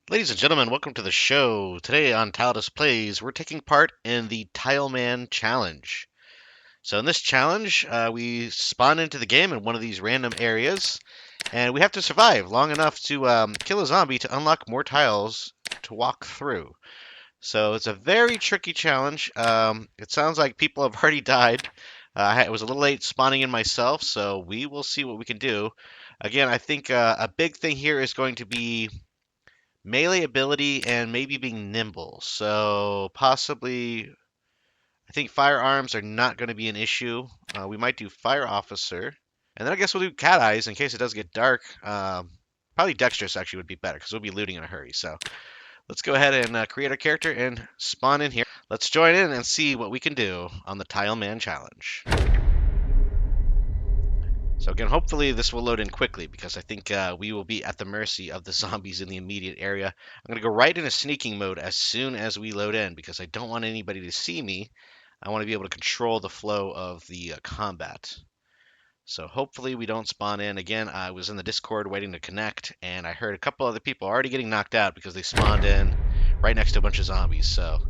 Ladies and gentlemen, welcome to the show. Today on Tallidus Plays, we're taking part in the Tileman Challenge. So in this challenge, we spawn into the game in one of these random areas, and we have to survive long enough to kill a zombie to unlock more tiles to walk through. So it's a very tricky challenge. It sounds like people have already died. I was a little late spawning in myself, so we will see what we can do. Again, I think a big thing here is going to be melee ability and maybe being nimble. So possibly, I think firearms are not going to be an issue. We might do fire officer, and then I guess we'll do cat eyes in case it does get dark. Probably dexterous actually would be better because we'll be looting in a hurry. So let's go ahead and create our character and spawn in here. Let's join in and see what we can do on the Tile Man Challenge. So again, hopefully this will load in quickly because I think we will be at the mercy of the zombies in the immediate area. I'm going to go right into sneaking mode as soon as we load in because I don't want anybody to see me. I want to be able to control the flow of the combat. So hopefully we don't spawn in. Again, I was in the Discord waiting to connect, and I heard a couple other people already getting knocked out because they spawned in right next to a bunch of zombies. So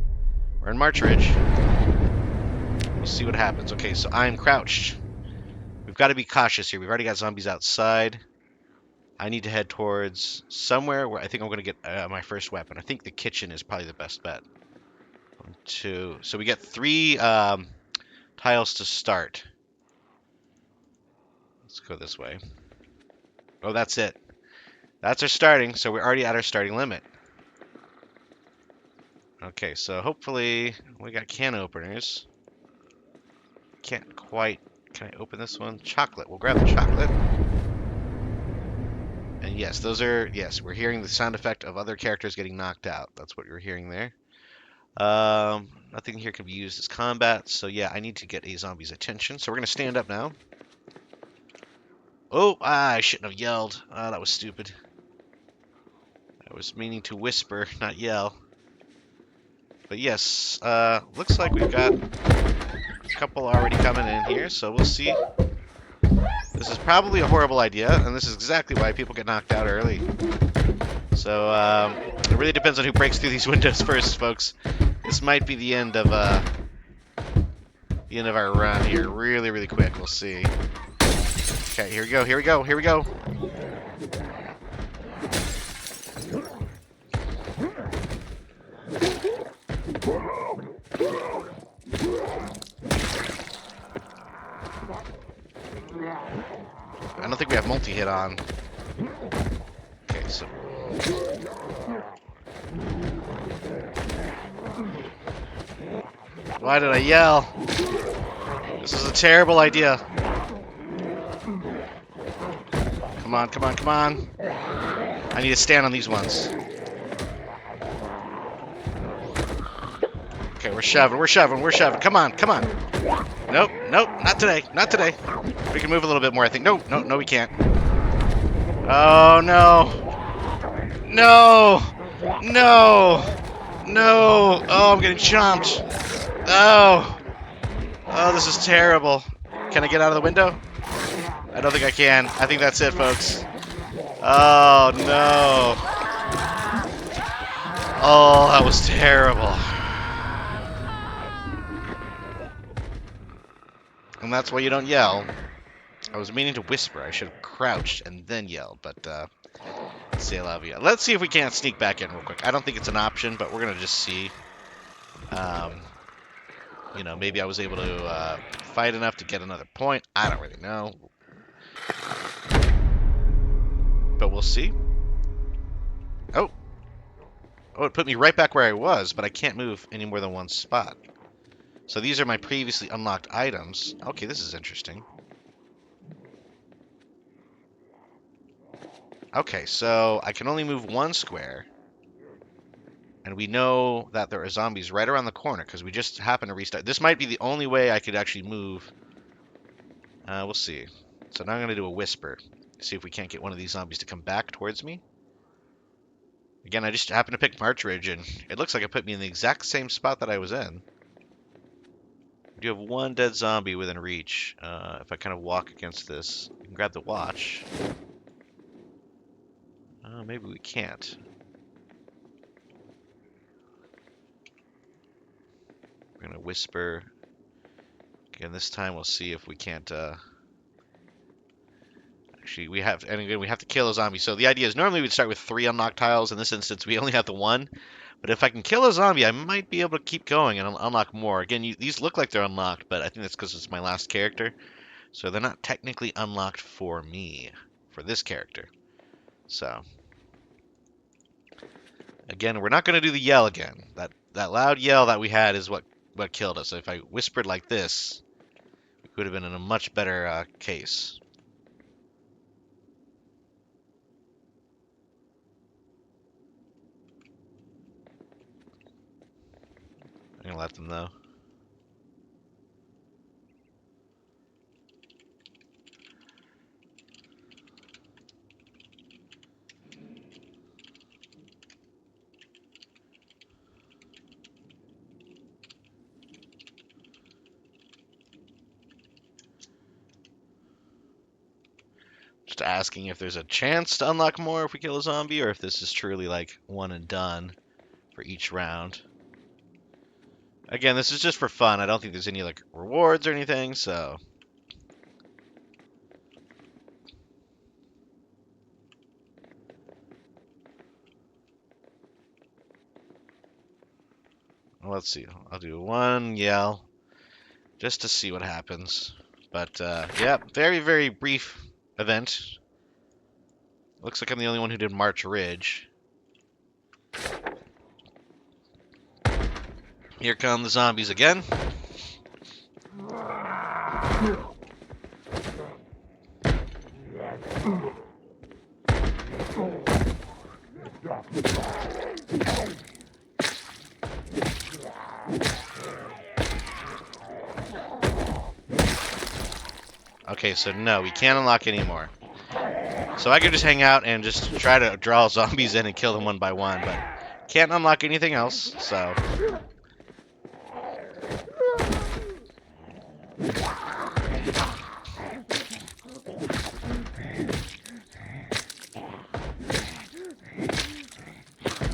we're in March Ridge. We'll see what happens. Okay, so I'm crouched. We've got to be cautious here. We've already got zombies outside. I need to head towards somewhere where I think I'm going to get my first weapon. I think the kitchen is probably the best bet. 1, 2. So we get 3 tiles to start. Let's go this way. Oh, that's it. That's our starting, so we're already at our starting limit. Okay, so hopefully we got can openers. Can't quite. Can I open this one? Chocolate. We'll grab the chocolate. And yes, those are, yes, we're hearing the sound effect of other characters getting knocked out. That's what you're hearing there. Nothing here can be used as combat, so yeah, I need to get a zombie's attention. So we're gonna stand up now. Oh, I shouldn't have yelled. Ah, that was stupid. I was meaning to whisper, not yell. But yes, looks like we've got a couple already coming in here, so we'll see. This is probably a horrible idea, and this is exactly why people get knocked out early. So, it really depends on who breaks through these windows first, folks. This might be the end of our run here, really, really quick. We'll see. Okay, here we go, here we go, here we go. I don't think we have multi-hit on. Okay, so... Why did I yell? This is a terrible idea. Come on, come on, come on. I need to stand on these ones. Okay, we're shoving, we're shoving, we're shoving. Come on, come on. Nope, nope, not today, not today. We can move a little bit more, I think. No, no, no, we can't. Oh, no. No! No! No! Oh, I'm getting chomped. Oh! Oh, this is terrible. Can I get out of the window? I don't think I can. I think that's it, folks. Oh, no. Oh, that was terrible. And that's why you don't yell. I was meaning to whisper. I should have crouched and then yelled, but c'est la vie. Let's see if we can't sneak back in real quick. I don't think it's an option, but we're gonna just see. You know, maybe I was able to fight enough to get another point. I don't really know, but we'll see. Oh, oh, it put me right back where I was, but I can't move any more than one spot. So these are my previously unlocked items. Okay, this is interesting. Okay, so I can only move one square. And we know that there are zombies right around the corner because we just happened to restart. This might be the only way I could actually move. We'll see. So now I'm going to do a whisper. See if we can't get one of these zombies to come back towards me. Again, I just happened to pick March Ridge, and it looks like it put me in the exact same spot that I was in. We do have one dead zombie within reach. If I kind of walk against this, I can grab the watch. Maybe we can't. We're gonna whisper. Again, this time we'll see if we can't. Actually, we have, and again, we have to kill a zombie. So the idea is normally we'd start with 3 unlocked tiles. In this instance, we only have the 1. But if I can kill a zombie, I might be able to keep going and unlock more. Again, these look like they're unlocked, but I think that's because it's my last character. So they're not technically unlocked for me, for this character. So, again, we're not going to do the yell again. That loud yell that we had is what killed us. If I whispered like this, we would have been in a much better case. I'm going to let them know. Just asking if there's a chance to unlock more if we kill a zombie, or if this is truly like one and done for each round. Again, this is just for fun. I don't think there's any like rewards or anything, so. Well, let's see. I'll do 1 yell just to see what happens. But yeah, very, very brief event. Looks like I'm the only one who did March Ridge. Here come the zombies again. Okay, so no, we can't unlock anymore. So I could just hang out and just try to draw zombies in and kill them one by one, but can't unlock anything else, so.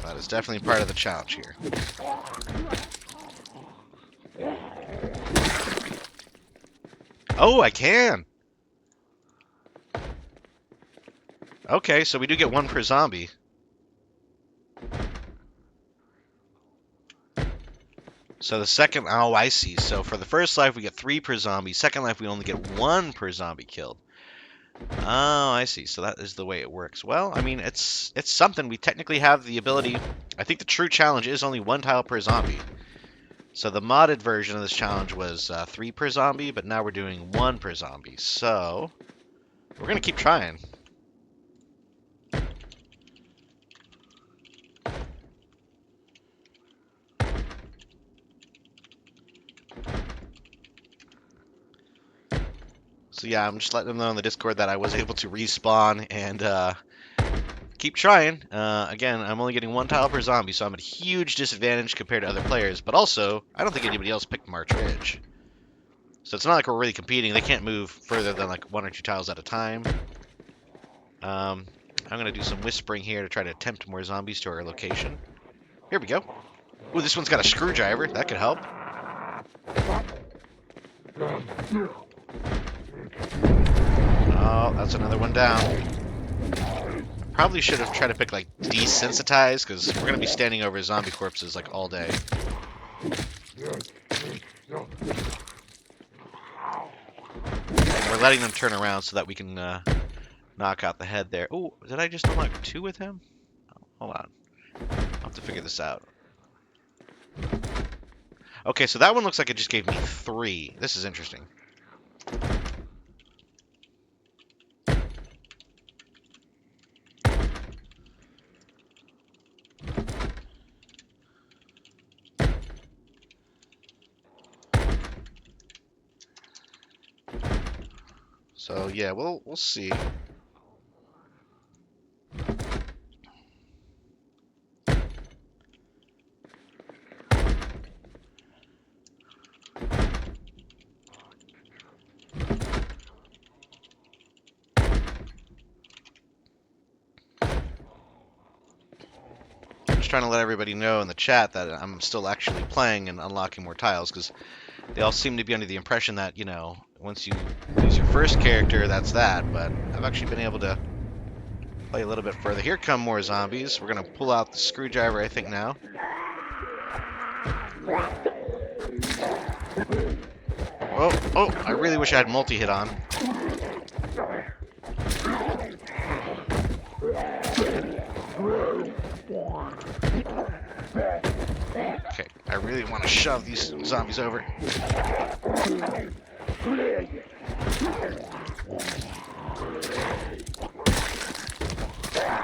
That is definitely part of the challenge here. Oh, I can! Okay, so we do get 1 per zombie. So the second, oh, I see. So for the first life, we get 3 per zombie. Second life, we only get 1 per zombie killed. Oh, I see. So that is the way it works. Well, I mean, it's something. We technically have the ability. I think the true challenge is only 1 tile per zombie. So the modded version of this challenge was 3 per zombie, but now we're doing 1 per zombie. So we're going to keep trying. So yeah, I'm just letting them know in the Discord that I was able to respawn and keep trying. Again, I'm only getting 1 tile per zombie, so I'm at a huge disadvantage compared to other players. But also, I don't think anybody else picked March Ridge. So it's not like we're really competing. They can't move further than like 1 or 2 tiles at a time. I'm going to do some whispering here to try to tempt more zombies to our location. Here we go. Ooh, this one's got a screwdriver. That could help. Oh, that's another one down. Probably should have tried to pick like desensitize, because we're going to be standing over zombie corpses like all day. We're letting them turn around so that we can knock out the head there. Oh, did I just unlock 2 with him? Oh, hold on. I'll have to figure this out. Okay, so that one looks like it just gave me 3. This is interesting. So yeah, we'll see. trying to let everybody know in the chat that I'm still actually playing and unlocking more tiles, because they all seem to be under the impression that, you know, once you use your first character, that's that. But I've actually been able to play a little bit further. Here come more zombies. We're going to pull out the screwdriver, I think, now. Oh, I really wish I had multi-hit on. Okay, I really want to shove these zombies over.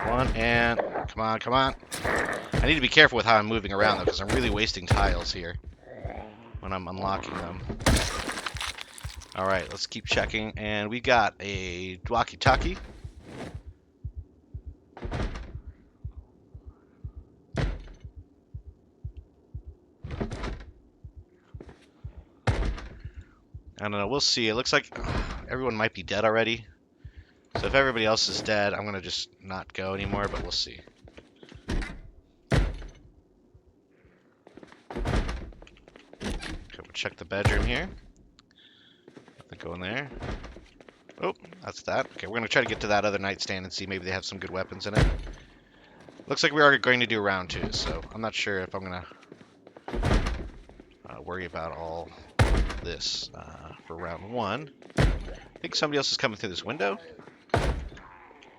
One, and come on. I need to be careful with how I'm moving around, though, because I'm really wasting tiles here when I'm unlocking them. Alright, let's keep checking. And we got a walkie-talkie. I don't know, we'll see. It looks like everyone might be dead already. So if everybody else is dead, I'm going to just not go anymore, but we'll see. Okay, we'll check the bedroom here. Nothing going there. Oh, that's that. Okay, we're going to try to get to that other nightstand and see maybe they have some good weapons in it. Looks like we are going to do round 2, so I'm not sure if I'm going to worry about all this for round 1. I think somebody else is coming through this window.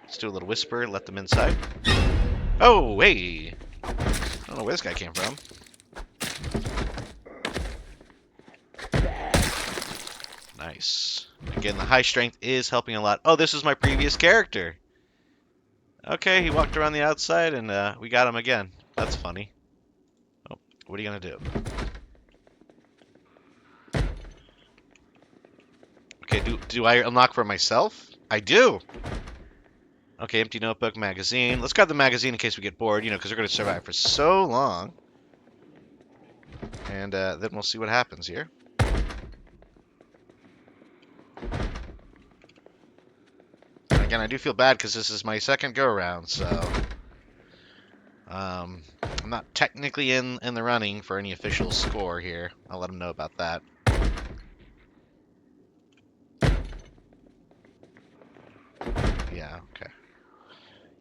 Let's do a little whisper, let them inside. Oh, hey! I don't know where this guy came from. Nice. Again, the high strength is helping a lot. Oh, this is my previous character. Okay, he walked around the outside and we got him again. That's funny. Oh, what are you gonna do? Okay, do I unlock for myself? I do! Okay, empty notebook, magazine. Let's grab the magazine in case we get bored, you know, because we're going to survive for so long. And then we'll see what happens here. And again, I do feel bad because this is my second go-around, so... I'm not technically in the running for any official score here. I'll let them know about that. Yeah, okay.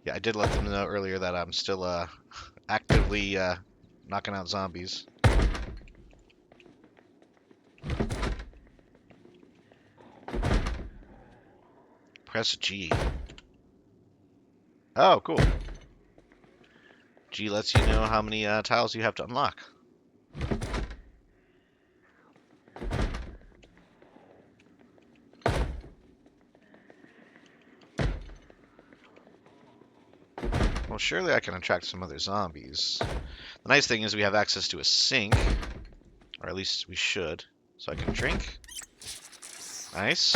Yeah, I did let them know earlier that I'm still actively knocking out zombies. Press G. Oh, cool. G lets you know how many tiles you have to unlock. Well, surely I can attract some other zombies. The nice thing is we have access to a sink, or at least we should. So I can drink. Nice.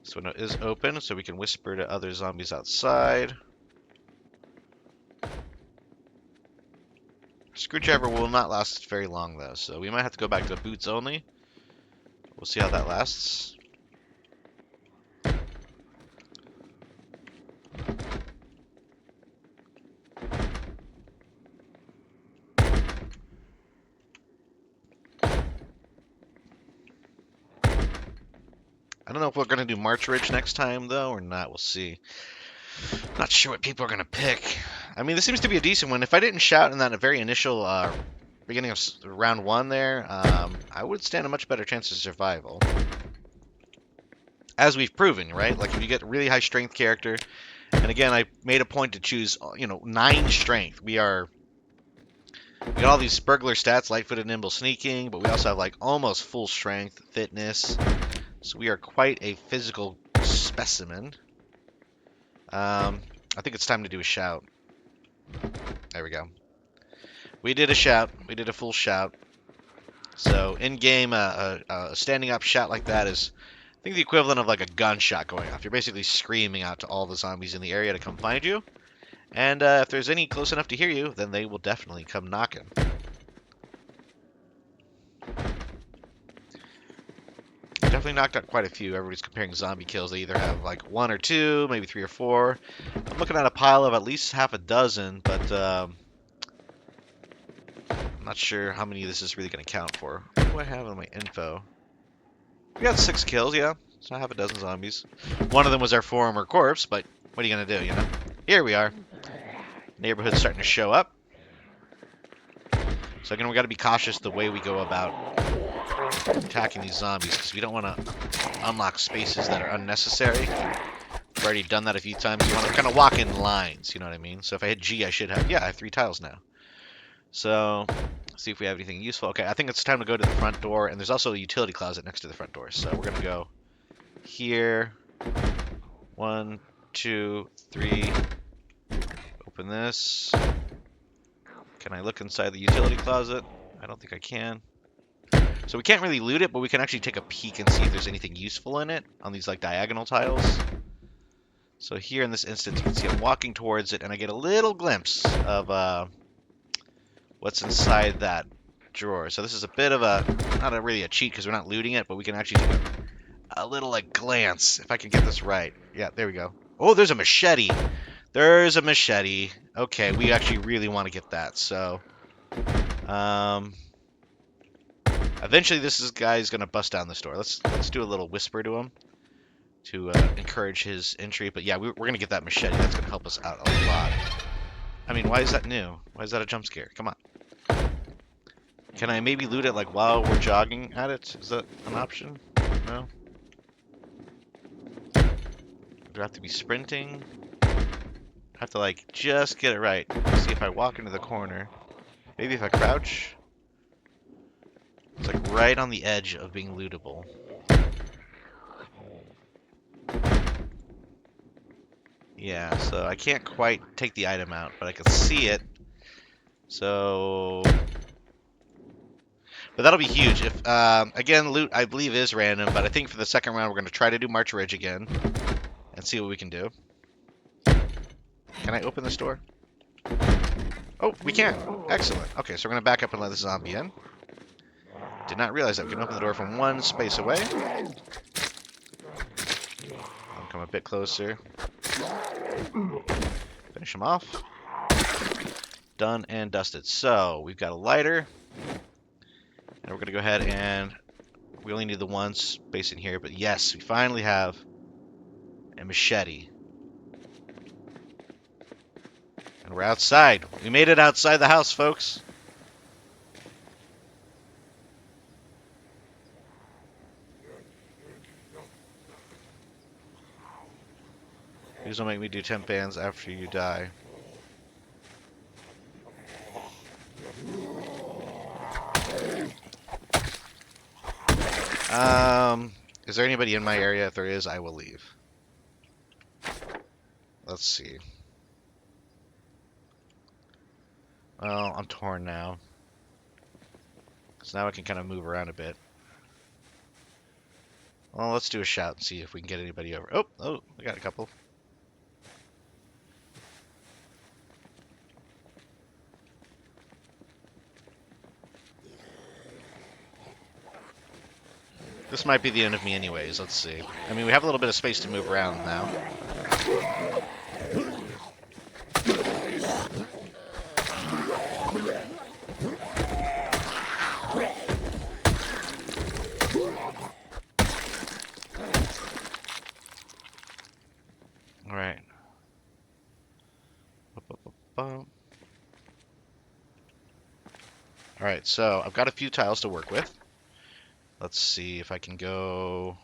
This window is open, so we can whisper to other zombies outside. Screwdriver will not last very long, though, so we might have to go back to boots only. We'll see how that lasts. I don't know if we're going to do March Ridge next time, though, or not. We'll see. Not sure what people are going to pick. I mean, this seems to be a decent one. If I didn't shout in that very initial beginning of round 1 there, I would stand a much better chance of survival. As we've proven, right? Like, if you get a really high strength character, and again, I made a point to choose, 9 strength. We got all these burglar stats, light-footed, nimble, sneaking, but we also have, like, almost full strength, fitness. So we are quite a physical specimen. I think it's time to do a shout. There we go. We did a shout. We did a full shout. So in-game, a standing up shout like that is, I think, the equivalent of like a gunshot going off. You're basically screaming out to all the zombies in the area to come find you. And if there's any close enough to hear you, then they will definitely come knocking. definitely knocked out quite a few. Everybody's comparing zombie kills. They either have like 1 or 2, maybe 3 or 4. I'm looking at a pile of at least half a dozen, but I'm not sure how many this is really going to count for. What do I have in my info? We got 6 kills, yeah. So half a dozen zombies. One of them was our former corpse, but what are you going to do, you know? Here we are. Neighborhood's starting to show up. So again, we got to be cautious the way we go about attacking these zombies, because we don't want to unlock spaces that are unnecessary. I've already done that a few times. You want to kind of walk in lines, you know what I mean? So if I hit G, I should have, yeah, I have 3 tiles now. So, let's see if we have anything useful. Okay, I think it's time to go to the front door, and there's also a utility closet next to the front door. So we're going to go here. 1, 2, 3. Open this. Can I look inside the utility closet? I don't think I can. So we can't really loot it, but we can actually take a peek and see if there's anything useful in it on these like diagonal tiles. So here in this instance, you can see I'm walking towards it, and I get a little glimpse of what's inside that drawer. So this is a bit of a, not really a cheat because we're not looting it, but we can actually take a little like glance if I can get this right. Yeah, there we go. Oh, there's a machete. There's a machete. Okay, we actually really want to get that. So, eventually this guy's gonna bust down this door. Let's do a little whisper to him to encourage his entry. But yeah, we're gonna get that machete. That's gonna help us out a lot. I mean, why is that new? Why is that a jump scare? Come on. Can I maybe loot it like while we're jogging at it? Is that an option? No. Do I have to be sprinting? I have to like just get it right. See if I walk into the corner. Maybe if I crouch. It's like right on the edge of being lootable. Yeah, so I can't quite take the item out, but I can see it. So, but that'll be huge. If again, loot I believe is random, but I think for the second round we're going to try to do March Ridge again and see what we can do. Can I open this door? Oh, we can. Excellent. Okay, so we're going to back up and let this zombie in. Did not realize that we can open the door from one space away. I'll come a bit closer. Finish him off. Done and dusted. So, we've got a lighter. And we're going to go ahead and we only need the one space in here. But yes, we finally have a machete. And we're outside. We made it outside the house, folks. Please don't make me do 10 bands after you die. Is there anybody in my area? If there is, I will leave. Let's see. Well, I'm torn now. So now I can kind of move around a bit. Well, let's do a shout and see if we can get anybody over. Oh, we got a couple. This might be the end of me anyways. Let's see. I mean, we have a little bit of space to move around now. All right. All right, so I've got a few tiles to work with. Let's see if I can go...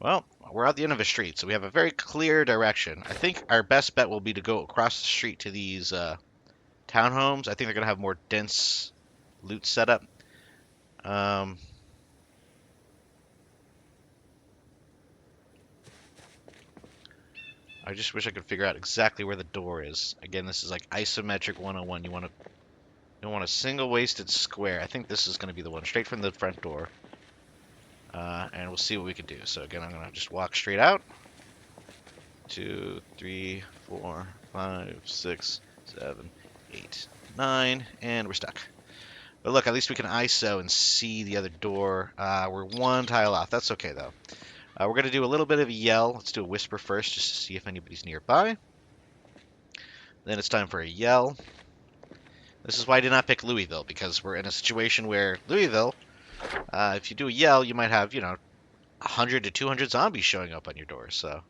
Well, we're at the end of a street, so we have a very clear direction. I think our best bet will be to go across the street to these townhomes. I think they're going to have more dense loot setup. I just wish I could figure out exactly where the door is. Again, this is like isometric 101. You don't want a single wasted square. I think this is going to be the one, straight from the front door. And we'll see what we can do. So again, I'm going to just walk straight out. 2, 3, 4, 5, 6, 7, 8, 9, and we're stuck. But look, at least we can ISO and see the other door. We're one tile off. That's okay, though. We're going to do a little bit of a yell. Let's do a whisper first, just to see if anybody's nearby. Then it's time for a yell. This is why I did not pick Louisville, because we're in a situation where Louisville, if you do a yell, you might have, 100 to 200 zombies showing up on your door. So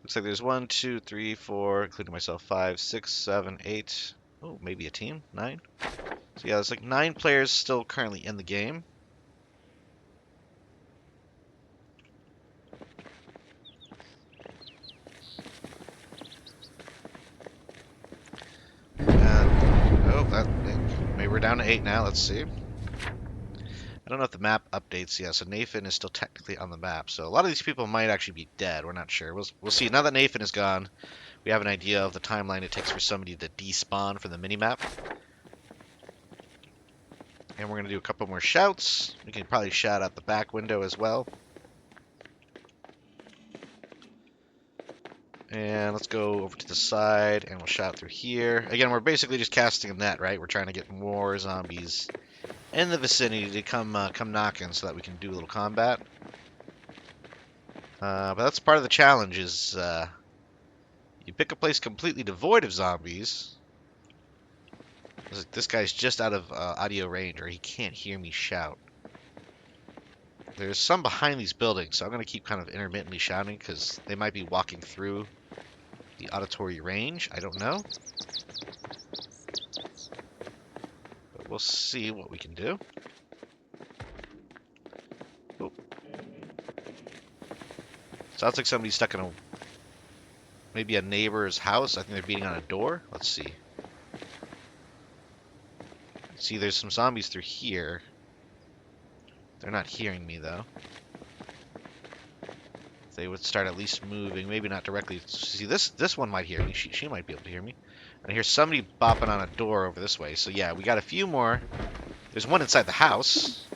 looks like there's 1, 2, 3, 4, including myself, 5, 6, 7, 8. Oh, maybe a team, 9. So yeah, there's like 9 players still currently in the game. And maybe we're down to 8 now. Let's see. I don't know if the map updates yet, so Nathan is still technically on the map. So a lot of these people might actually be dead. We're not sure. We'll see. Now that Nathan is gone, we have an idea of the timeline it takes for somebody to despawn from the minimap. And we're going to do a couple more shouts. We can probably shout out the back window as well. And let's go over to the side, and we'll shout through here. Again, we're basically just casting a net, right? We're trying to get more zombies in the vicinity to come knocking so that we can do a little combat. But that's part of the challenge is you pick a place completely devoid of zombies. This guy's just out of audio range, or he can't hear me shout. There's some behind these buildings, so I'm going to keep kind of intermittently shouting because they might be walking through the auditory range. I don't know. But we'll see what we can do. Oh. Sounds like somebody's stuck in maybe a neighbor's house. I think they're beating on a door. Let's see. See, there's some zombies through here. They're not hearing me, though. They would start at least moving, maybe not directly. See, this one might hear me. She might be able to hear me. And I hear somebody bopping on a door over this way. So yeah, we got a few more. There's one inside the house.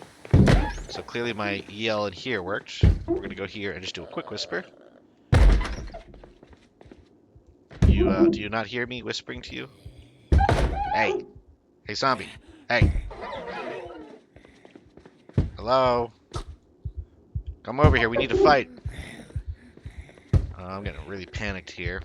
So clearly my yell in here worked. We're going to go here and just do a quick whisper. Do you not hear me whispering to you? Hey. Hey, zombie. Hey. Hello? Come over here. We need to fight. I'm getting really panicked here.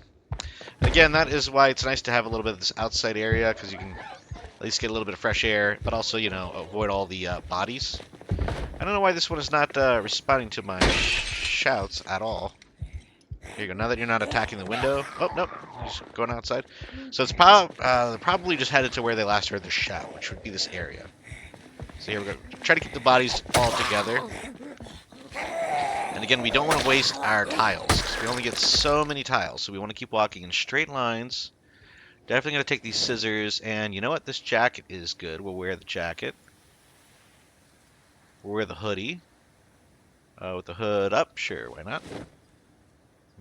Again, that is why it's nice to have a little bit of this outside area, because you can at least get a little bit of fresh air, but also, avoid all the bodies. I don't know why this one is not responding to my shouts at all. Here you go. Now that you're not attacking the window. Oh, nope. Just going outside. So it's probably just headed to where they last heard the shout, which would be this area. So here we're going to try to keep the bodies all together. And again, we don't want to waste our tiles, because we only get so many tiles. So we want to keep walking in straight lines. Definitely going to take these scissors. And you know what? This jacket is good. We'll wear the jacket. We'll wear the hoodie. With the hood up. Sure, why not?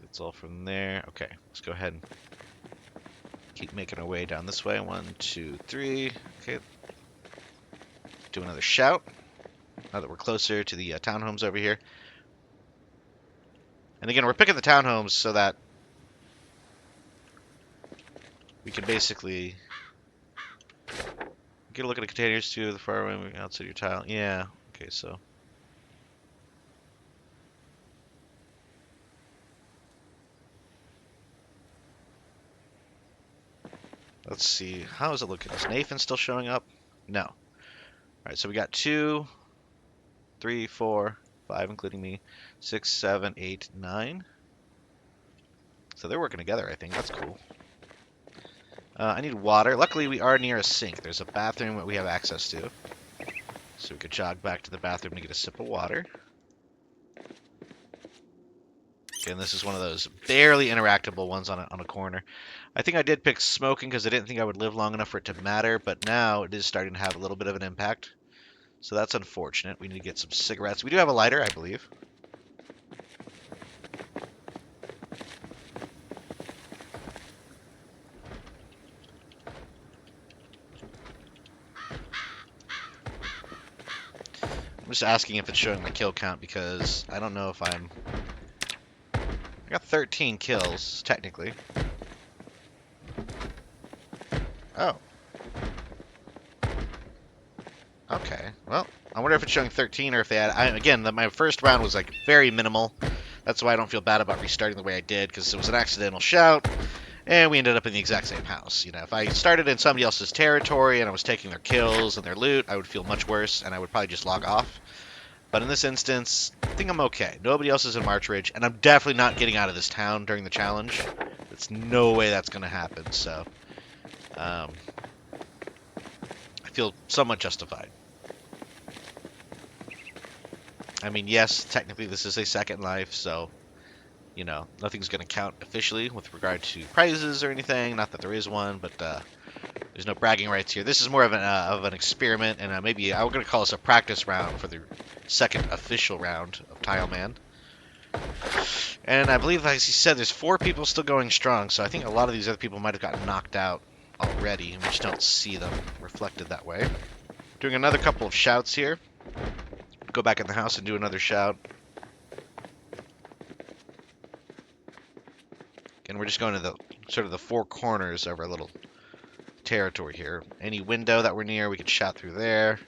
It's all from there. Okay, let's go ahead and keep making our way down this way. 1, 2, 3. Okay. Do another shout. Now that we're closer to the townhomes over here. And again, we're picking the townhomes so that we can basically get a look at the containers too. The far away outside your tile. Yeah. Okay, so. Let's see. How is it looking? Is Nathan still showing up? No. All right, so we got 2, 3, 4, 5, including me, 6, 7, 8, 9. So they're working together, I think. That's cool. I need water. Luckily, we are near a sink. There's a bathroom that we have access to. So we could jog back to the bathroom to get a sip of water. And this is one of those barely interactable ones on a corner. I think I did pick smoking because I didn't think I would live long enough for it to matter, but now it is starting to have a little bit of an impact. So that's unfortunate. We need to get some cigarettes. We do have a lighter, I believe. I'm just asking if it's showing my kill count because I don't know if I got 13 kills, technically. Oh. Well, I wonder if it's showing 13 or if they had... again, my first round was like very minimal. That's why I don't feel bad about restarting the way I did, because it was an accidental shout, and we ended up in the exact same house. You know, if I started in somebody else's territory and I was taking their kills and their loot, I would feel much worse, and I would probably just log off. But in this instance, I think I'm okay. Nobody else is in March Ridge, and I'm definitely not getting out of this town during the challenge. There's no way that's going to happen, so I feel somewhat justified. I mean, yes, technically this is a second life, so, you know, nothing's going to count officially with regard to prizes or anything. Not that there is one, but there's no bragging rights here. This is more of an experiment, and maybe I'm going to call this a practice round for the second official round of Tileman. And I believe, as he said, there's 4 people still going strong, so I think a lot of these other people might have gotten knocked out already, and we just don't see them reflected that way. Doing another couple of shouts here. Go back in the house and do another shout. And we're just going to the sort of the 4 corners of our little territory here. Any window that we're near, we can shout through there.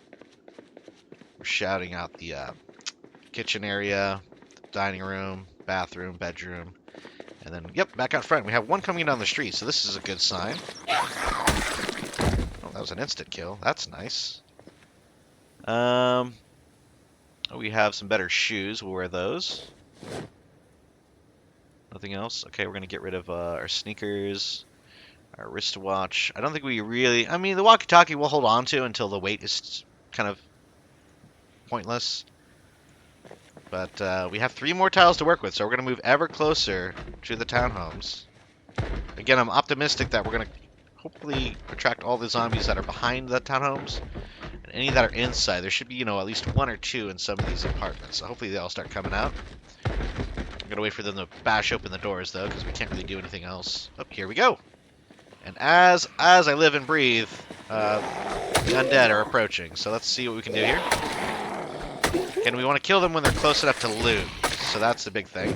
We're shouting out the kitchen area, dining room, bathroom, bedroom, and then, yep, back out front. We have one coming down the street, so this is a good sign. Oh, that was an instant kill. That's nice. We have some better shoes. We'll wear those. Nothing else? Okay, we're going to get rid of our sneakers, our wristwatch. I don't think we really... I mean, the walkie-talkie we'll hold on to until the weight is kind of pointless. But we have 3 more tiles to work with, so we're going to move ever closer to the townhomes. Again, I'm optimistic that we're going to hopefully attract all the zombies that are behind the townhomes. And any that are inside. There should be, you know, at least 1 or 2 in some of these apartments. So hopefully they all start coming out. I'm gonna wait for them to bash open the doors, though, because we can't really do anything else. Oh, here we go. And as I live and breathe, the undead are approaching. So let's see what we can do here. And we want to kill them when they're close enough to loot. So that's the big thing.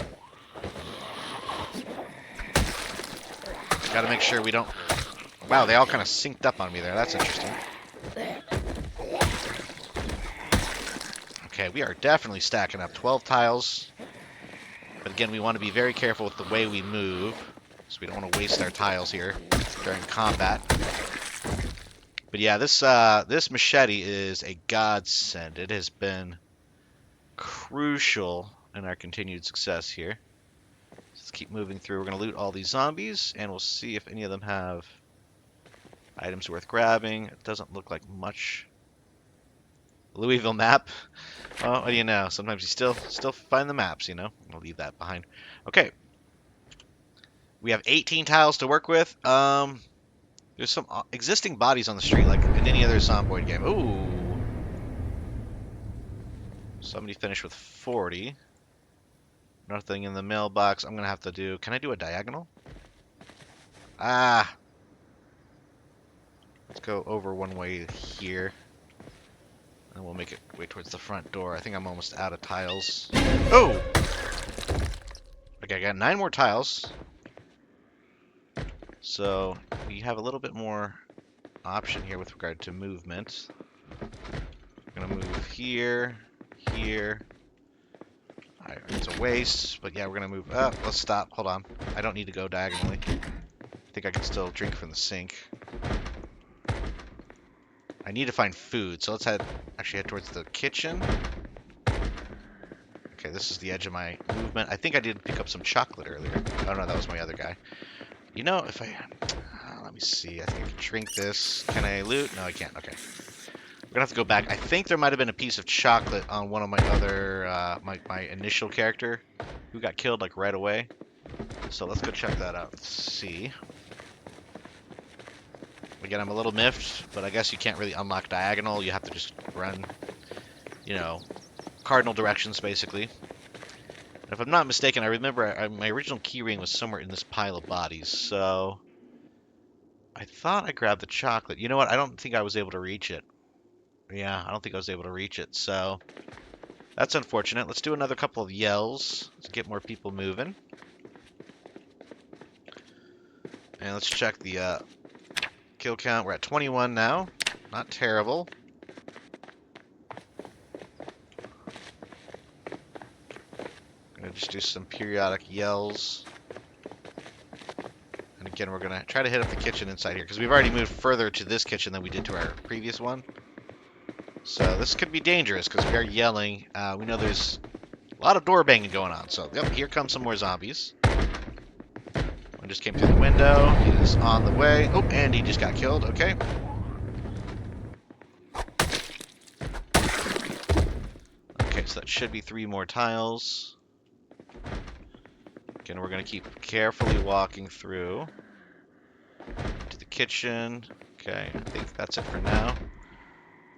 Got to make sure we don't... Wow, they all kind of synced up on me there. That's interesting. Okay, we are definitely stacking up 12 tiles. But again, we want to be very careful with the way we move, so we don't want to waste our tiles here during combat. But yeah, this machete is a godsend. It has been crucial in our continued success here. Let's keep moving through. We're going to loot all these zombies, and we'll see if any of them have items worth grabbing. It doesn't look like much. Louisville map. Well, what do you know? Sometimes you still find the maps, you know? I'll leave that behind. Okay. We have 18 tiles to work with. There's some existing bodies on the street, like in any other Zomboid game. Ooh. Somebody finished with 40. Nothing in the mailbox. I'm going to have to do... Can I do a diagonal? Ah. Let's go over one way here. And we'll make it way towards the front door. I think I'm almost out of tiles. Oh! Okay, I got 9 more tiles. So we have a little bit more option here with regard to movement. I'm gonna move here, here. It's a waste, but yeah, we're gonna move up. Let's stop. Hold on. I don't need to go diagonally. I think I can still drink from the sink. I need to find food, so let's actually head towards the kitchen. Okay, this is the edge of my movement. I think I did pick up some chocolate earlier. Oh no, that was my other guy. You know, if I... let me see. I think I can drink this. Can I loot? No, I can't. Okay. We're gonna have to go back. I think there might have been a piece of chocolate on one of my other... my initial character who got killed, like, right away. So let's go check that out. Let's see. Again, I'm a little miffed, but I guess you can't really unlock diagonal. You have to just run, you know, cardinal directions, basically. And if I'm not mistaken, I remember my original keyring was somewhere in this pile of bodies, so... I thought I grabbed the chocolate. You know what? I don't think I was able to reach it. Yeah, I don't think I was able to reach it, so... That's unfortunate. Let's do another couple of yells to get more people moving. And let's check the, kill count. We're at 21 now. Not terrible. gonna just do some periodic yells. And again, we're gonna try to hit up the kitchen inside here because we've already moved further to this kitchen than we did to our previous one. So this could be dangerous because we are yelling. We know there's a lot of door banging going on. So yep, here come some more zombies. One just came through the window. He is on the way. Oh, and he just got killed. Okay. Okay, so that should be 3 more tiles. Again, we're going to keep carefully walking through to the kitchen. Okay, I think that's it for now.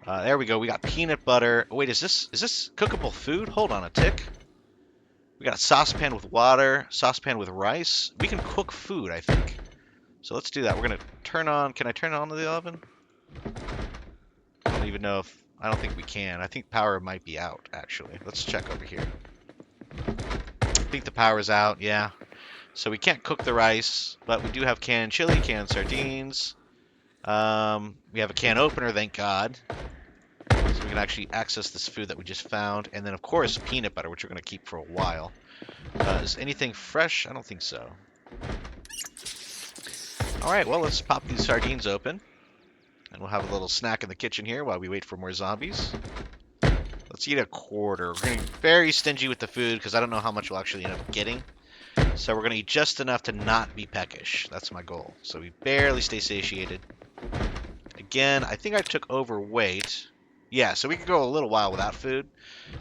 There we go. We got peanut butter. Oh, wait, is this cookable food? Hold on a tick. We got a saucepan with water, saucepan with rice. We can cook food, I think. So let's do that. We're going to turn on... Can I turn on the oven? I don't even know if... I don't think we can. I think power might be out, actually. Let's check over here. I think the power's out, yeah. So we can't cook the rice, but we do have canned chili, canned sardines. We have a can opener, thank God. So we can actually access this food that we just found. And then, of course, peanut butter, which we're going to keep for a while. Is anything fresh? I don't think so. Alright, well, let's pop these sardines open. And we'll have a little snack in the kitchen here while we wait for more zombies. Let's eat a quarter. We're going to be very stingy with the food because I don't know how much we'll actually end up getting. So we're going to eat just enough to not be peckish. That's my goal. So we barely stay satiated. Again, I think I took overweight. Yeah, so we could go a little while without food.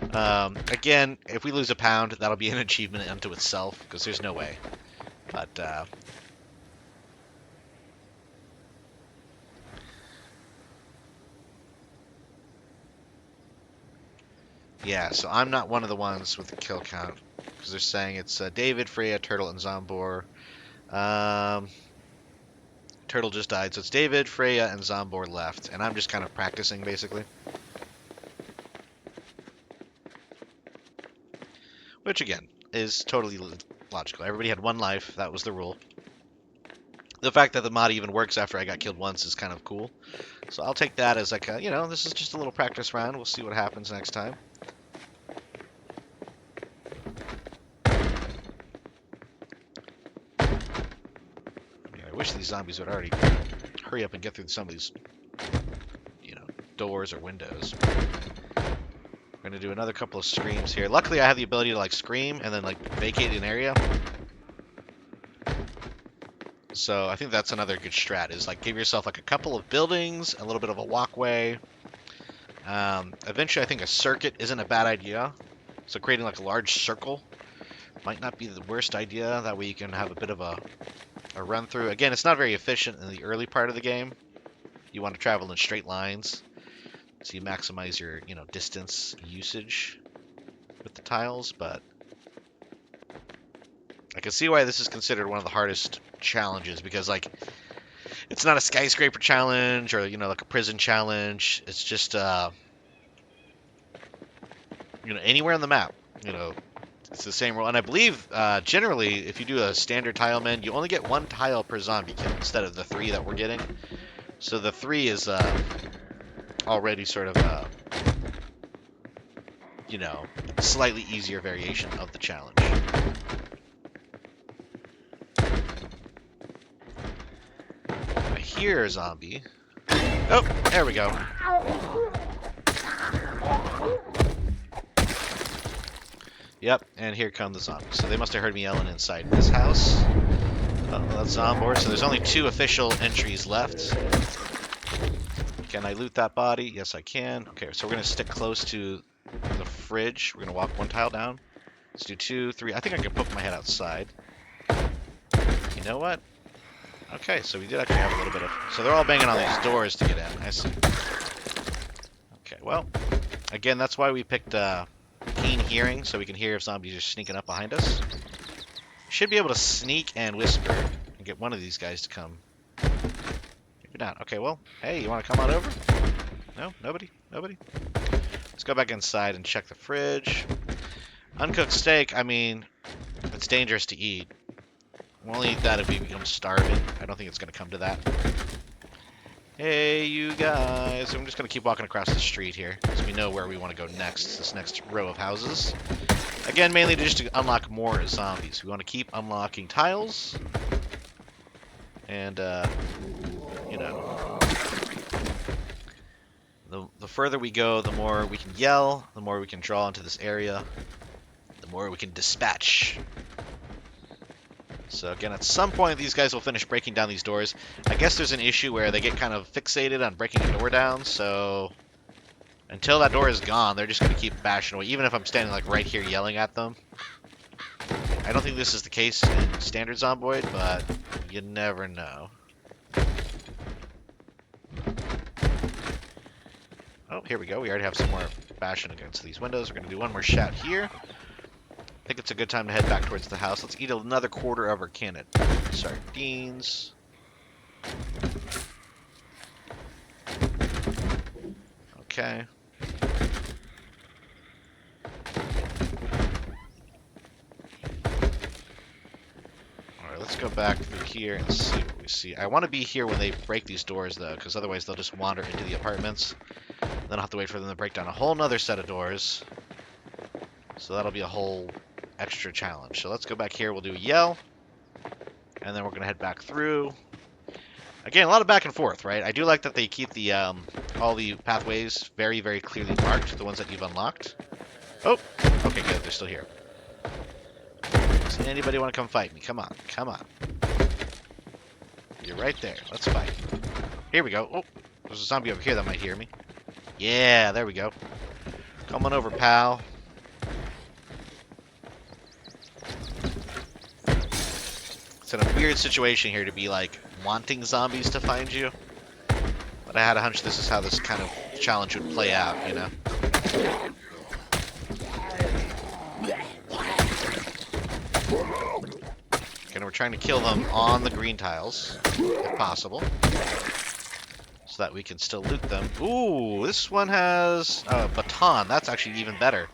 Again, if we lose a pound, that'll be an achievement unto itself because there's no way. But, yeah, so I'm not one of the ones with the kill count because they're saying it's David, Freya, Turtle, and Zombor. Turtle just died, so it's David, Freya, and Zombor left, and I'm just kind of practicing, basically. Which, again, is totally logical. Everybody had 1 life. That was the rule. The fact that the mod even works after I got killed once is kind of cool. So I'll take that as like a, this is just a little practice round. We'll see what happens next time. I wish these zombies would already hurry up and get through some of these, doors or windows. We're going to do another couple of screams here. Luckily, I have the ability to, scream and then, vacate an area. So I think that's another good strat, is, give yourself, a couple of buildings, a little bit of a walkway. Eventually, I think a circuit isn't a bad idea. So creating, a large circle might not be the worst idea. That way you can have a bit of a run through. Again, it's not very efficient in the early part of the game. You want to travel in straight lines. So you maximize your, distance usage with the tiles, but I can see why this is considered one of the hardest challenges because, it's not a skyscraper challenge or, a prison challenge. It's just, anywhere on the map, it's the same rule. And I believe, generally, if you do a standard Tileman, you only get 1 tile per zombie kill instead of the 3 that we're getting. So the 3 is, already sort of slightly easier variation of the challenge. I hear a zombie. Oh, there we go. Yep, and here come the zombies. So they must have heard me yelling inside this house. Oh, that's Zombor. So there's only 2 official entries left. Can I loot that body? Yes, I can. Okay, so we're going to stick close to the fridge. We're going to walk 1 tile down. Let's do 2, 3. I think I can poke my head outside. You know what? Okay, so we did actually have a little bit of... So they're all banging on these doors to get in. I see. Okay, well, again, that's why we picked keen hearing, so we can hear if zombies are sneaking up behind us. Should be able to sneak and whisper and get one of these guys to come. Maybe not. Okay, well, hey, you want to come on over? No? Nobody? Nobody? Let's go back inside and check the fridge. Uncooked steak, I mean, it's dangerous to eat. We'll only eat that if we become starving. I don't think it's going to come to that. Hey, you guys. I'm just going to keep walking across the street here, because we know where we want to go next, this next row of houses. Again, mainly just to unlock more zombies. We want to keep unlocking tiles. And, you know, the further we go, the more we can yell, the more we can draw into this area, the more we can dispatch. So again, at some point, these guys will finish breaking down these doors. I guess there's an issue where they get kind of fixated on breaking a door down, so until that door is gone, they're just going to keep bashing away, even if I'm standing like right here yelling at them. I don't think this is the case in standard Zomboid, but you never know. Oh, here we go. We already have some more bashing against these windows. We're going to do one more shot here. I think it's a good time to head back towards the house. Let's eat another quarter of our canned sardines. Okay. Alright, let's go back through here and see what we see. I want to be here when they break these doors, though, because otherwise they'll just wander into the apartments. Then I'll have to wait for them to break down a whole nother set of doors. So that'll be a whole extra challenge. So let's go back here. We'll do a yell. And then we're going to head back through. Again, a lot of back and forth, right? I do like that they keep the all the pathways very, very clearly marked, the ones that you've unlocked. Oh, okay, good. They're still here. Does anybody want to come fight me? Come on, come on. You're right there. Let's fight. Here we go. Oh, there's a zombie over here that might hear me. Yeah, there we go. Come on over, pal. It's in a weird situation here to be, like, wanting zombies to find you. But I had a hunch this is how this kind of challenge would play out, you know? Again, we're trying to kill them on the green tiles, if possible. So that we can still loot them. Ooh, this one has a baton. That's actually even better.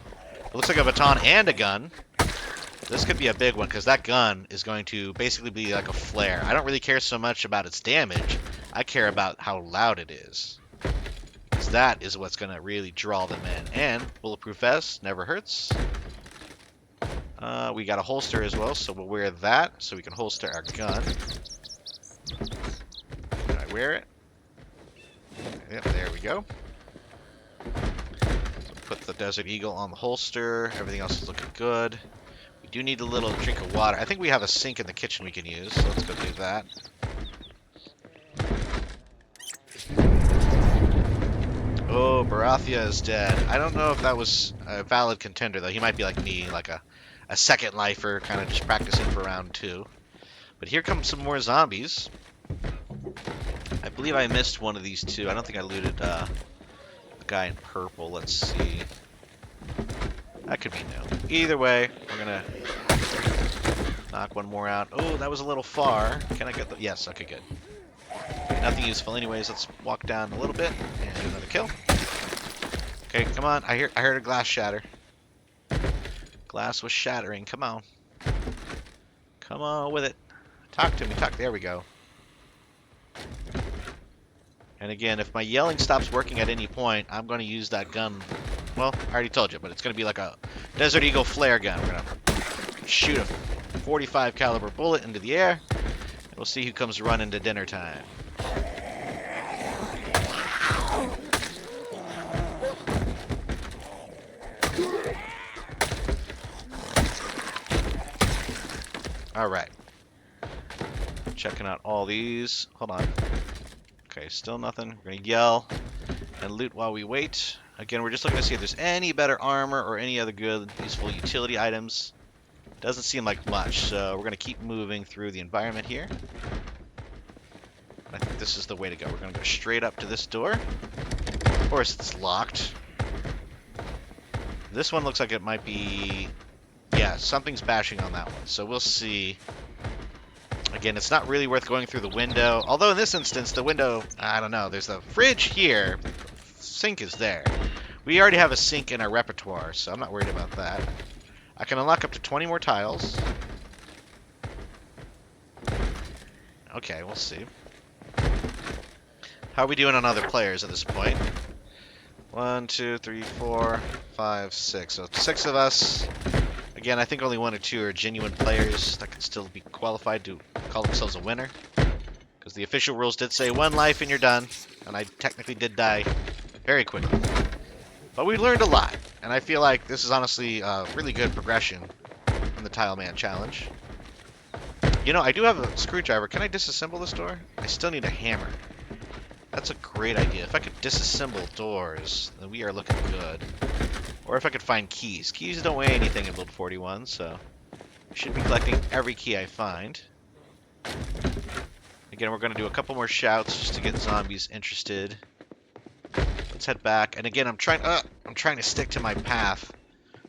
It looks like a baton and a gun. This could be a big one, because that gun is going to basically be like a flare. I don't really care so much about its damage. I care about how loud it is. Because that is what's going to really draw them in. And bulletproof vest never hurts. We got a holster as well, so we'll wear that so we can holster our gun. Can I wear it? Yep, there we go. Put the Desert Eagle on the holster. Everything else is looking good. We do need a little drink of water. I think we have a sink in the kitchen we can use, so let's go do that. Oh, Barathia is dead. I don't know if that was a valid contender, though. He might be like me, like a second lifer, kind of just practicing for round 2. But here comes some more zombies. I believe I missed one of these two. I don't think I looted the guy in purple. Let's see. That could be no. Either way, we're going to knock one more out. Oh, that was a little far. Can I get the... Yes, okay, good. Nothing useful anyways. Let's walk down a little bit and do another kill. Okay, come on. I heard a glass shatter. Glass was shattering. Come on. Come on with it. Talk to me. Talk. There we go. And again, if my yelling stops working at any point, I'm going to use that gun. Well, I already told you, but it's going to be like a Desert Eagle flare gun. We're going to shoot a 45 caliber bullet into the air, and we'll see who comes running to dinner time. All right. Checking out all these. Hold on. Okay, still nothing. We're going to yell and loot while we wait. Again, we're just looking to see if there's any better armor or any other good, useful utility items. Doesn't seem like much, so we're going to keep moving through the environment here. I think this is the way to go. We're going to go straight up to this door. Of course, it's locked. This one looks like it might be... Yeah, something's bashing on that one, so we'll see. Again, it's not really worth going through the window. Although in this instance, the window, I don't know. There's a fridge here. Sink is there. We already have a sink in our repertoire, so I'm not worried about that. I can unlock up to 20 more tiles. Okay, we'll see. How are we doing on other players at this point? 1, 2, 3, 4, 5, 6. So 6 of us. Again, I think only 1 or 2 are genuine players that can still be qualified to call themselves a winner. Because the official rules did say 1 life and you're done. And I technically did die very quickly. But we learned a lot. And I feel like this is honestly a really good progression in the Tileman challenge. You know, I do have a screwdriver. Can I disassemble this door? I still need a hammer. That's a great idea. If I could disassemble doors, then we are looking good. Or if I could find keys. Keys don't weigh anything in Build 41, so I should be collecting every key I find. Again, we're going to do a couple more shouts just to get zombies interested. Let's head back. And again, I'm trying to stick to my path.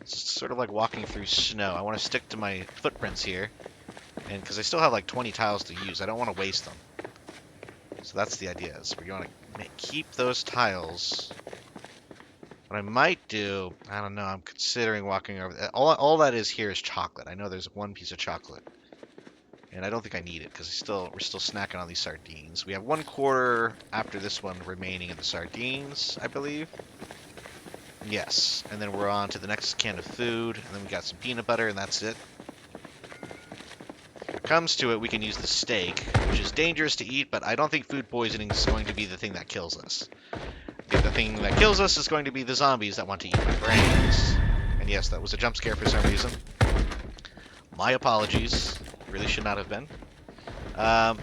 It's sort of like walking through snow. I want to stick to my footprints here. And because I still have like 20 tiles to use, I don't want to waste them. So that's the idea. Is we're going to keep those tiles. What I might do, I don't know, I'm considering walking over. All that is here is chocolate. I know there's 1 piece of chocolate. And I don't think I need it, because we're still snacking on these sardines. We have 1/4 after this one remaining in the sardines, I believe. Yes. And then we're on to the next can of food. And then we got some peanut butter, and that's it. If it comes to it, we can use the steak, which is dangerous to eat, but I don't think food poisoning is going to be the thing that kills us. I think the thing that kills us is going to be the zombies that want to eat my brains. And yes, that was a jump scare for some reason. My apologies. Really should not have been. I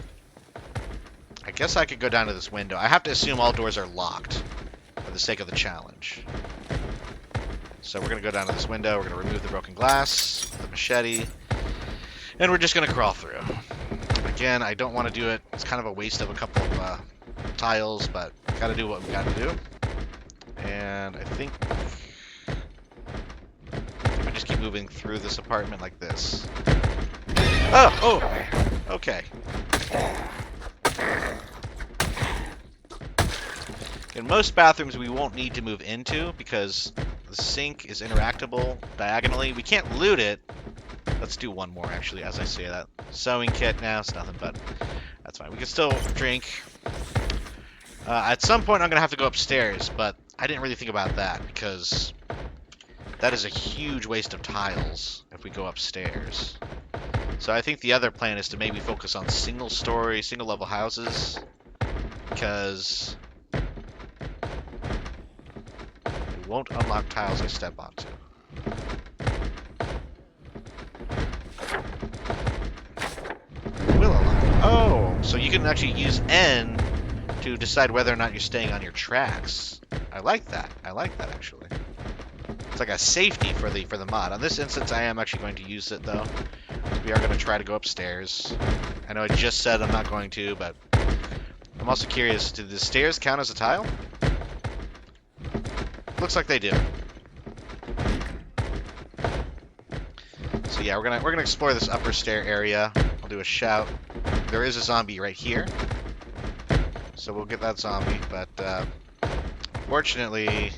guess I could go down to this window. I have to assume all doors are locked for the sake of the challenge. So we're going to go down to this window. We're going to remove the broken glass with the machete. And we're just going to crawl through. Again, I don't want to do it. It's kind of a waste of a couple of tiles, but got to do what we got to do. And I think I just keep moving through this apartment like this. Oh! Okay. In most bathrooms, we won't need to move into because the sink is interactable diagonally. We can't loot it. Let's do 1 more, actually, as I say that. Sewing kit, now it's nothing, but that's fine. We can still drink. At some point, I'm going to have to go upstairs, but I didn't really think about that because that is a huge waste of tiles if we go upstairs. So I think the other plan is to maybe focus on single-story, single-level houses, because it won't unlock tiles I step onto. It will unlock. Oh, so you can actually use N to decide whether or not you're staying on your tracks. I like that. I like that, actually. It's like a safety for the mod. On this instance, I am actually going to use it, though. We are going to try to go upstairs. I know I just said I'm not going to, but I'm also curious, do the stairs count as a tile? Looks like they do. So yeah, we're gonna explore this upper stair area. I'll do a shout. There is a zombie right here. So we'll get that zombie, but unfortunately...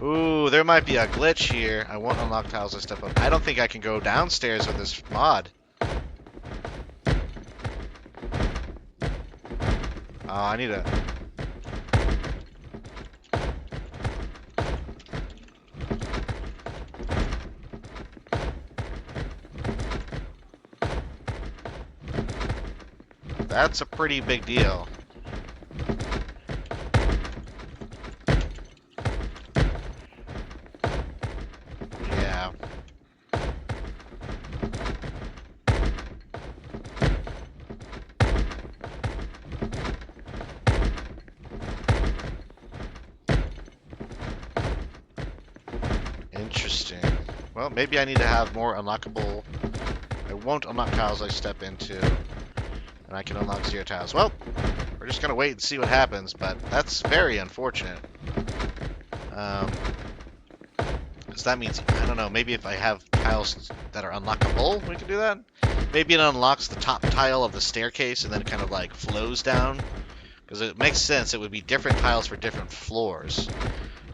Ooh, there might be a glitch here. I won't unlock tiles I step up. I don't think I can go downstairs with this mod. Oh, I need a... That's a pretty big deal. Yeah. Interesting. Well, maybe I need to have more unlockable... I won't unlock tiles I step into. And I can unlock 0 tiles. Well, we're just going to wait and see what happens, but that's very unfortunate. Because that means, I don't know, maybe if I have tiles that are unlockable, we can do that? Maybe it unlocks the top tile of the staircase and then it kind of like flows down. Because it makes sense, it would be different tiles for different floors.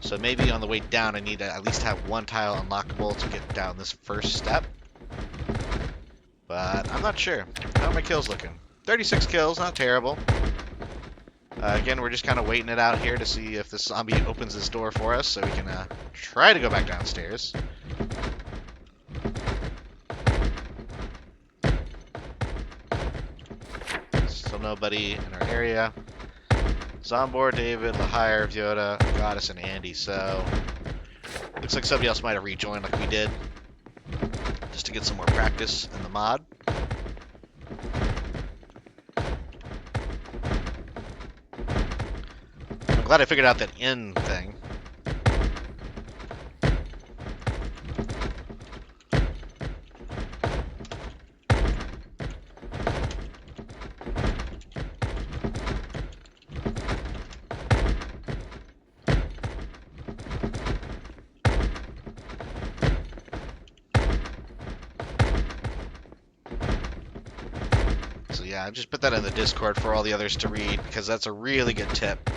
So maybe on the way down I need to at least have 1 tile unlockable to get down this first step. But I'm not sure. How are my kills looking? 36 kills, not terrible. Again, we're just kind of waiting it out here to see if this zombie opens this door for us so we can try to go back downstairs. Still nobody in our area. Zombor, David, Lahire, Vyoda, Goddess, and Andy. So, looks like somebody else might have rejoined like we did, just to get some more practice in the mod. I'm glad I figured out that in thing. So yeah, I just put that in the Discord for all the others to read because that's a really good tip.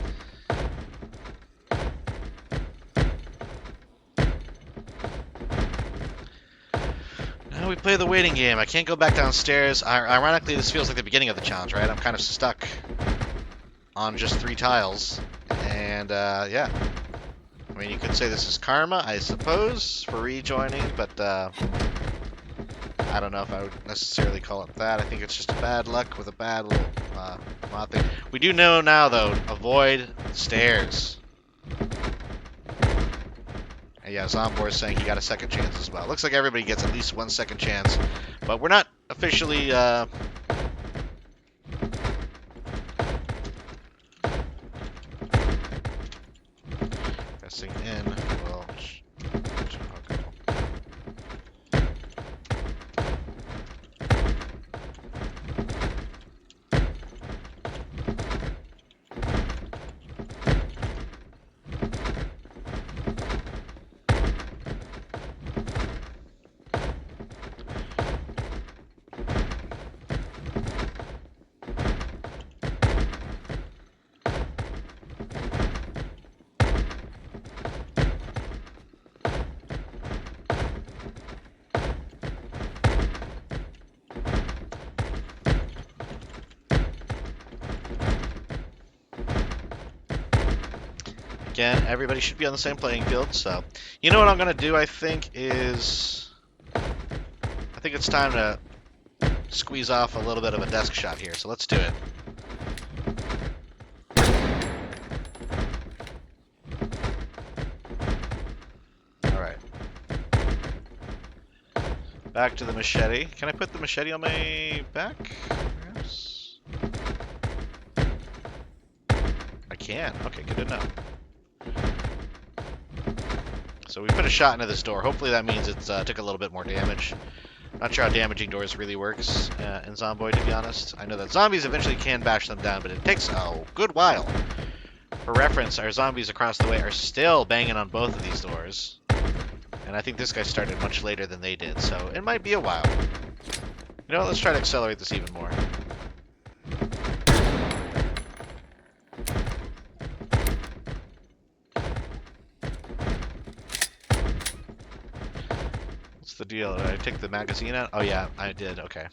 Now we play the waiting game. I can't go back downstairs. Ironically, this feels like the beginning of the challenge, right? I'm kind of stuck on just 3 tiles. And yeah. I mean, you could say this is karma, I suppose, for rejoining, but I don't know if I would necessarily call it that. I think it's just bad luck with a bad little mod thing. We do know now, though, avoid stairs. And yeah, Zombor is saying he got a second chance as well. Looks like everybody gets at least 1 second chance, but we're not officially pressing in. Well, again, everybody should be on the same playing field, so... You know what I'm going to do, I think, is... I think it's time to squeeze off a little bit of a desk shot here, so let's do it. Alright. Back to the machete. Can I put the machete on my back, perhaps? I can. Okay, good to know. So we put a shot into this door. Hopefully that means it took a little bit more damage. Not sure how damaging doors really works in Zomboid, to be honest. I know that zombies eventually can bash them down, but it takes a good while. For reference, our zombies across the way are still banging on both of these doors. And I think this guy started much later than they did, so it might be a while. You know what, let's try to accelerate this even more. What's the deal? Did I take the magazine out? Oh yeah, I did, okay.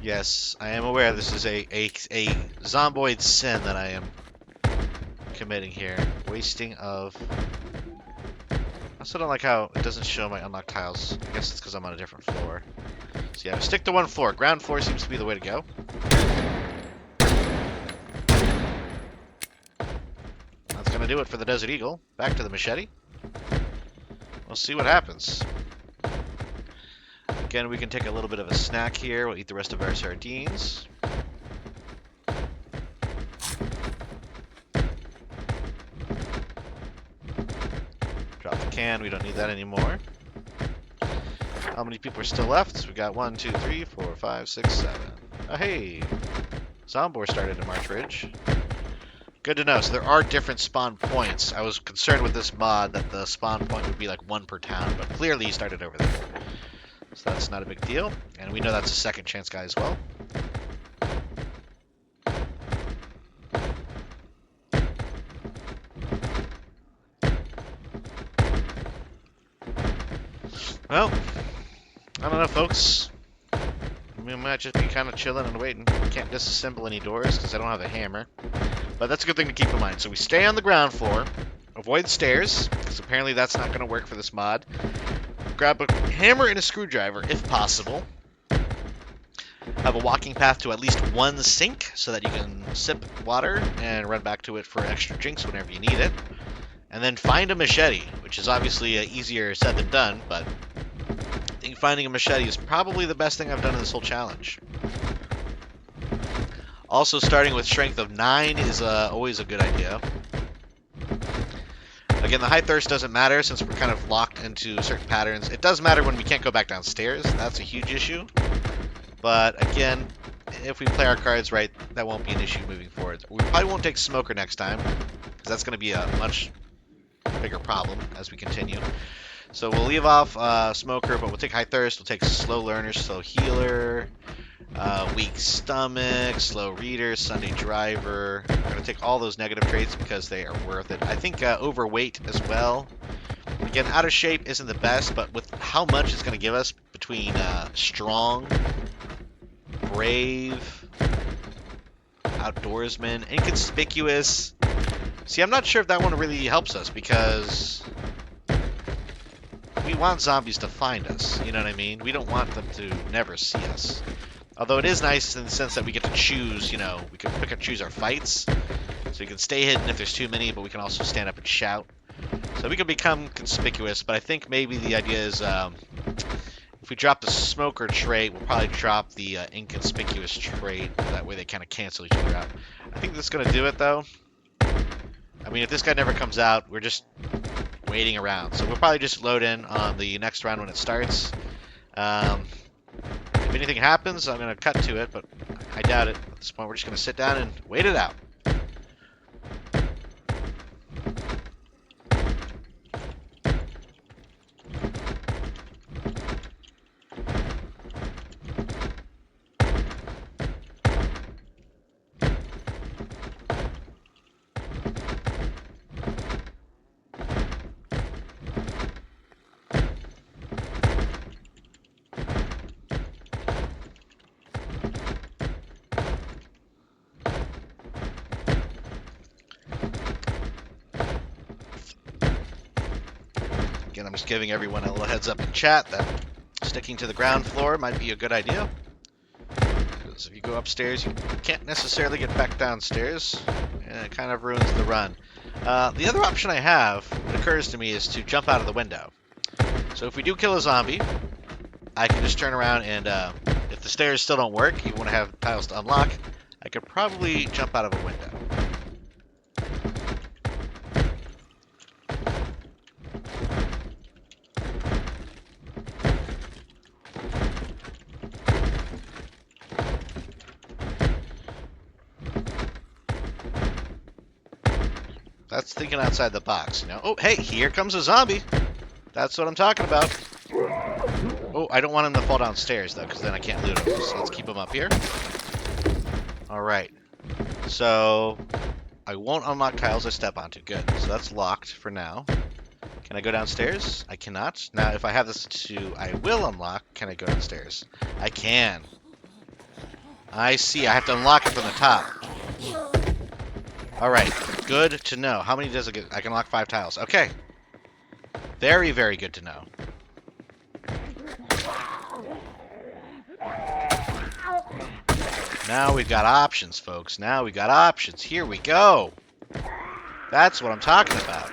Yes, I am aware this is a zomboid sin that I am committing here. Wasting of... I also don't like how it doesn't show my unlocked tiles. I guess it's because I'm on a different floor. So yeah, stick to one floor. Ground floor seems to be the way to go. That's going to do it for the Desert Eagle. Back to the machete. We'll see what happens. Again, we can take a little bit of a snack here. We'll eat the rest of our sardines. Drop the can. We don't need that anymore. How many people are still left? We got 1, 2, 3, 4, 5, 6, 7. Oh, hey! Zombor started in March Ridge. Good to know. So there are different spawn points. I was concerned with this mod that the spawn point would be like 1 per town, but clearly he started over there. So that's not a big deal. And we know that's a second chance guy as well. Well, I don't know, folks. We might just be kind of chilling and waiting. Can't disassemble any doors because I don't have a hammer. But that's a good thing to keep in mind. So we stay on the ground floor. Avoid stairs, because apparently that's not going to work for this mod. Grab a hammer and a screwdriver, if possible. Have a walking path to at least one sink, so that you can sip water and run back to it for extra drinks whenever you need it. And then find a machete, which is obviously easier said than done, but I think finding a machete is probably the best thing I've done in this whole challenge. Also, starting with strength of 9 is always a good idea. Again, the high thirst doesn't matter since we're kind of locked into certain patterns. It does matter when we can't go back downstairs. That's a huge issue. But again, if we play our cards right, that won't be an issue moving forward. We probably won't take Smoker next time, because that's going to be a much bigger problem as we continue. So we'll leave off Smoker, but we'll take High Thirst, we'll take Slow Learner, Slow Healer, Weak Stomach, Slow Reader, Sunday Driver. We're going to take all those negative traits because they are worth it. I think Overweight as well. Again, out of shape isn't the best, but with how much it's going to give us between Strong, Brave, Outdoorsman, Inconspicuous. See, I'm not sure if that one really helps us because we want zombies to find us. You know what I mean? We don't want them to never see us. Although it is nice in the sense that we get to choose, you know, we can pick and choose our fights. So we can stay hidden if there's too many, but we can also stand up and shout. So we can become conspicuous, but I think maybe the idea is if we drop the Smoker trait, we'll probably drop the Inconspicuous trait. That way they kind of cancel each other out. I think that's going to do it, though. I mean, if this guy never comes out, we're just waiting around. So we'll probably just load in on the next round when it starts. If anything happens, I'm going to cut to it, but I doubt it. At this point, we're just going to sit down and wait it out. Again, I'm just giving everyone a little heads up in chat that sticking to the ground floor might be a good idea. Because if you go upstairs, you can't necessarily get back downstairs, and it kind of ruins the run. The other option I have, that occurs to me, is to jump out of the window. So if we do kill a zombie, I can just turn around and, if the stairs still don't work, even when I have tiles to unlock, I could probably jump out of a window. That's thinking outside the box, you know? Oh, hey, here comes a zombie. That's what I'm talking about. Oh, I don't want him to fall downstairs, though, because then I can't loot him. So let's keep him up here. All right. So I won't unlock tiles I step onto. Good. So that's locked for now. Can I go downstairs? I cannot. Now, if I have this to I will unlock, can I go downstairs? I can. I see. I have to unlock it from the top. All right. Good to know. How many does it get? I can unlock 5 tiles. Okay. Very, very good to know. Now we've got options, folks. Now we got options. Here we go. That's what I'm talking about.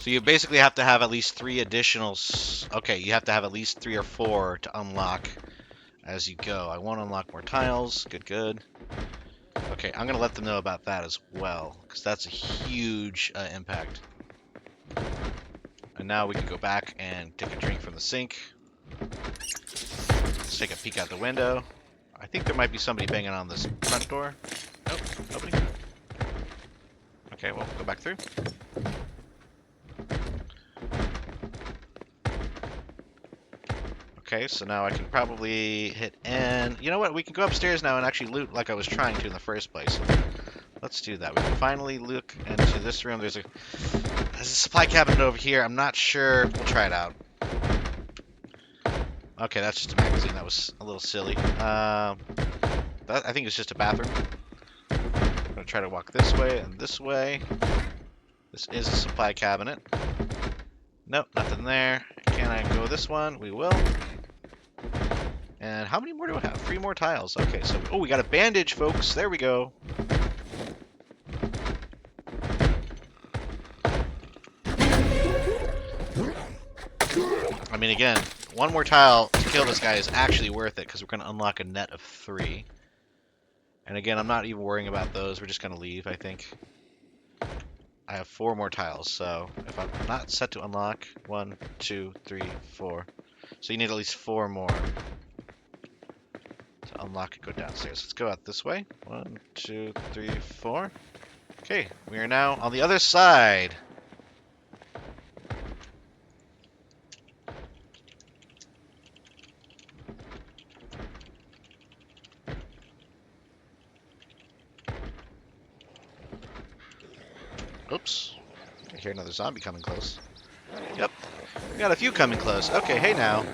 So you basically have to have at least 3 additional... Okay, you have to have at least 3 or 4 to unlock as you go. I won't unlock more tiles. Good, good. Okay, I'm going to let them know about that as well, because that's a huge impact. And now we can go back and take a drink from the sink. Let's take a peek out the window. I think there might be somebody banging on this front door. Nope, nobody. Okay, well, go back through. Okay, so now I can probably hit N. You know what? We can go upstairs now and actually loot like I was trying to in the first place. Let's do that. We can finally look into this room. There's a There's a supply cabinet over here. I'm not sure. We'll try it out. Okay, that's just a magazine. That was a little silly. I think it's just a bathroom. I'm gonna try to walk this way and this way. This is a supply cabinet. Nope, nothing there. Can I go this one? We will. And how many more do I have? 3 more tiles. Okay, so we got a bandage, folks. There we go. I mean, again, 1 more tile to kill this guy is actually worth it because we're going to unlock a net of 3. And again, I'm not even worrying about those. We're just going to leave, I think. I have 4 more tiles, so if I'm not set to unlock, 1, 2, 3, 4. So you need at least 4 more to unlock and go downstairs. Let's go out this way. 1, 2, 3, 4. Okay, we are now on the other side. Oops. I hear another zombie coming close. Yep. We got a few coming close. Okay, hey now.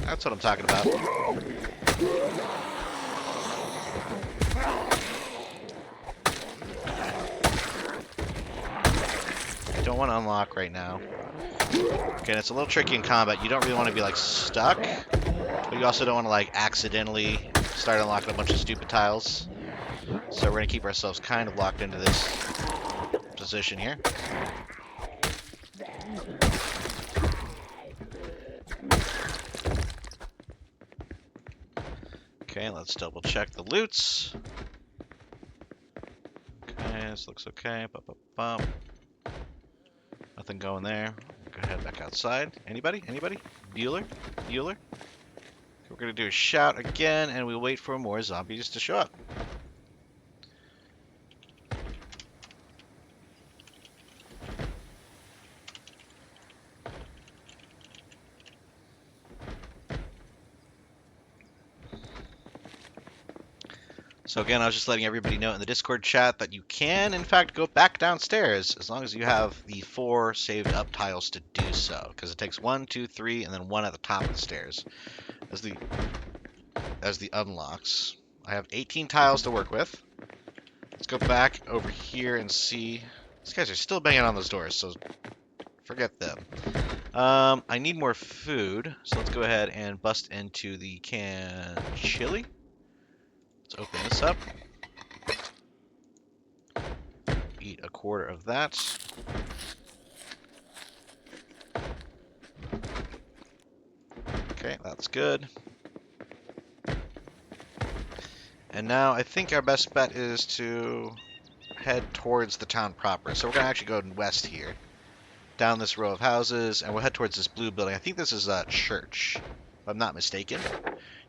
That's what I'm talking about. I don't want to unlock right now. Okay, it's a little tricky in combat. You don't really want to be, like, stuck. But you also don't want to, like, accidentally start unlocking a bunch of stupid tiles. So we're going to keep ourselves kind of locked into this position here. Okay, let's double check the loots. Okay, this looks okay. Bum, bum, bum. Nothing going there. Go ahead back outside. Anybody? Anybody? Bueller? Bueller? We're going to do a shout again, and we'll wait for more zombies to show up. So again, I was just letting everybody know in the Discord chat that you can, in fact, go back downstairs as long as you have the 4 saved up tiles to do so. Because it takes 1, 2, 3, and then 1 at the top of the stairs as the unlocks. I have 18 tiles to work with. Let's go back over here and see. These guys are still banging on those doors, so forget them. I need more food, so let's go ahead and bust into the canned chili. Let's open this up. Eat a quarter of that. Okay, that's good. And now I think our best bet is to head towards the town proper. So we're going to actually go west here, down this row of houses, and we'll head towards this blue building. I think this is a church, if I'm not mistaken.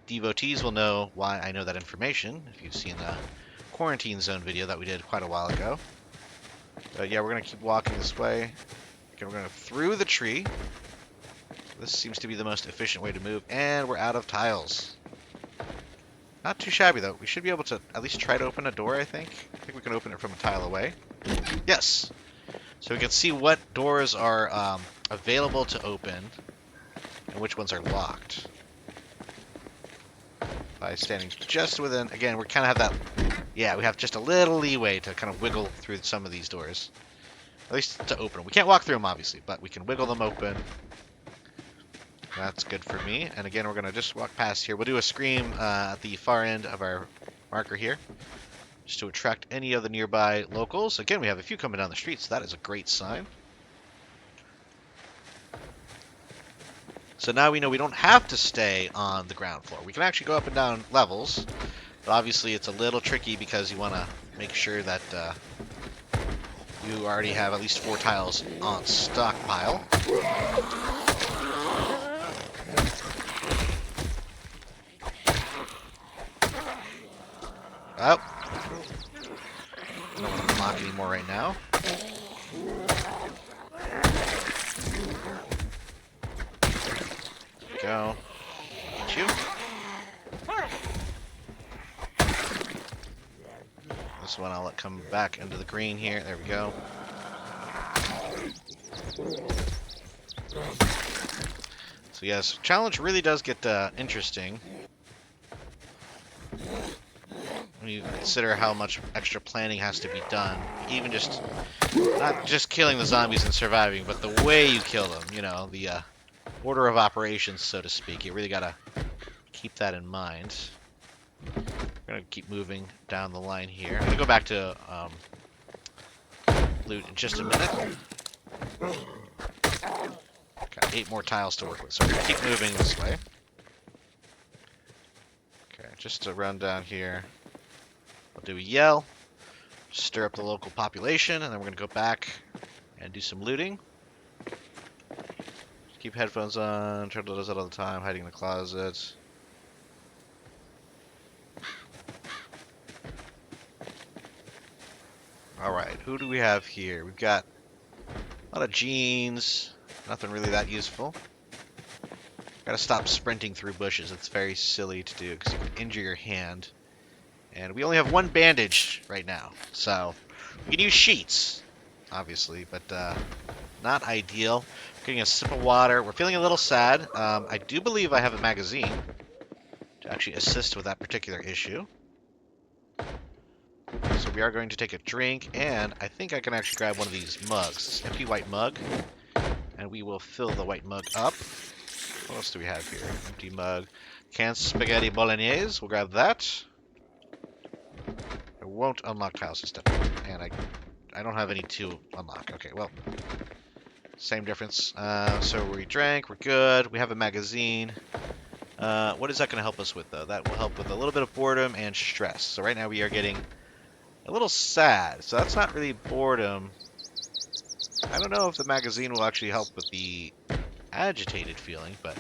Devotees will know why I know that information, if you've seen the quarantine zone video that we did quite a while ago. But yeah, we're going to keep walking this way. Okay, we're going to through the tree. This seems to be the most efficient way to move, and we're out of tiles. Not too shabby, though. We should be able to at least try to open a door, I think. I think we can open it from a tile away. Yes! So we can see what doors are available to open and which ones are locked. By standing just within, again, we kind of have that, yeah, we have just a little leeway to kind of wiggle through some of these doors. At least to open them. We can't walk through them, obviously, but we can wiggle them open. That's good for me. And again, we're going to just walk past here. We'll do a scream at the far end of our marker here, just to attract any of the nearby locals. Again, we have a few coming down the street, so that is a great sign. So now we know we don't have to stay on the ground floor. We can actually go up and down levels, but obviously it's a little tricky because you want to make sure that you already have at least 4 tiles on stockpile. Oh. I don't want to unlock anymore right now. Go. Get you. This one I'll let come back into the green here. There we go. So yes, challenge really does get interesting when you consider how much extra planning has to be done. Even just, not just killing the zombies and surviving, but the way you kill them, you know, the order of operations, so to speak. You really gotta keep that in mind. We're gonna keep moving down the line here. I'm gonna go back to loot in just a minute. Got 8 more tiles to work with, so we're gonna keep moving this way. Okay, just to run down here. I'll do a yell, stir up the local population, and then we're gonna go back and do some looting. Keep headphones on, Turtle does that all the time, hiding in the closet. Alright, who do we have here? We've got a lot of jeans, nothing really that useful. Gotta stop sprinting through bushes, it's very silly to do because you can injure your hand. And we only have 1 bandage right now, so we can use sheets, obviously, but not ideal. Getting a sip of water. We're feeling a little sad. I do believe I have a magazine to actually assist with that particular issue. So we are going to take a drink, and I think I can actually grab one of these mugs. This empty white mug, and we will fill the white mug up. What else do we have here? Empty mug. Canned spaghetti bolognese. We'll grab that. I won't unlock tile system, and I don't have any to unlock. Okay, well, same difference. So we drank, we're good. We have a magazine. What is that going to help us with, though? That will help with a little bit of boredom and stress. So right now we are getting a little sad. So that's not really boredom. I don't know if the magazine will actually help with the agitated feeling, but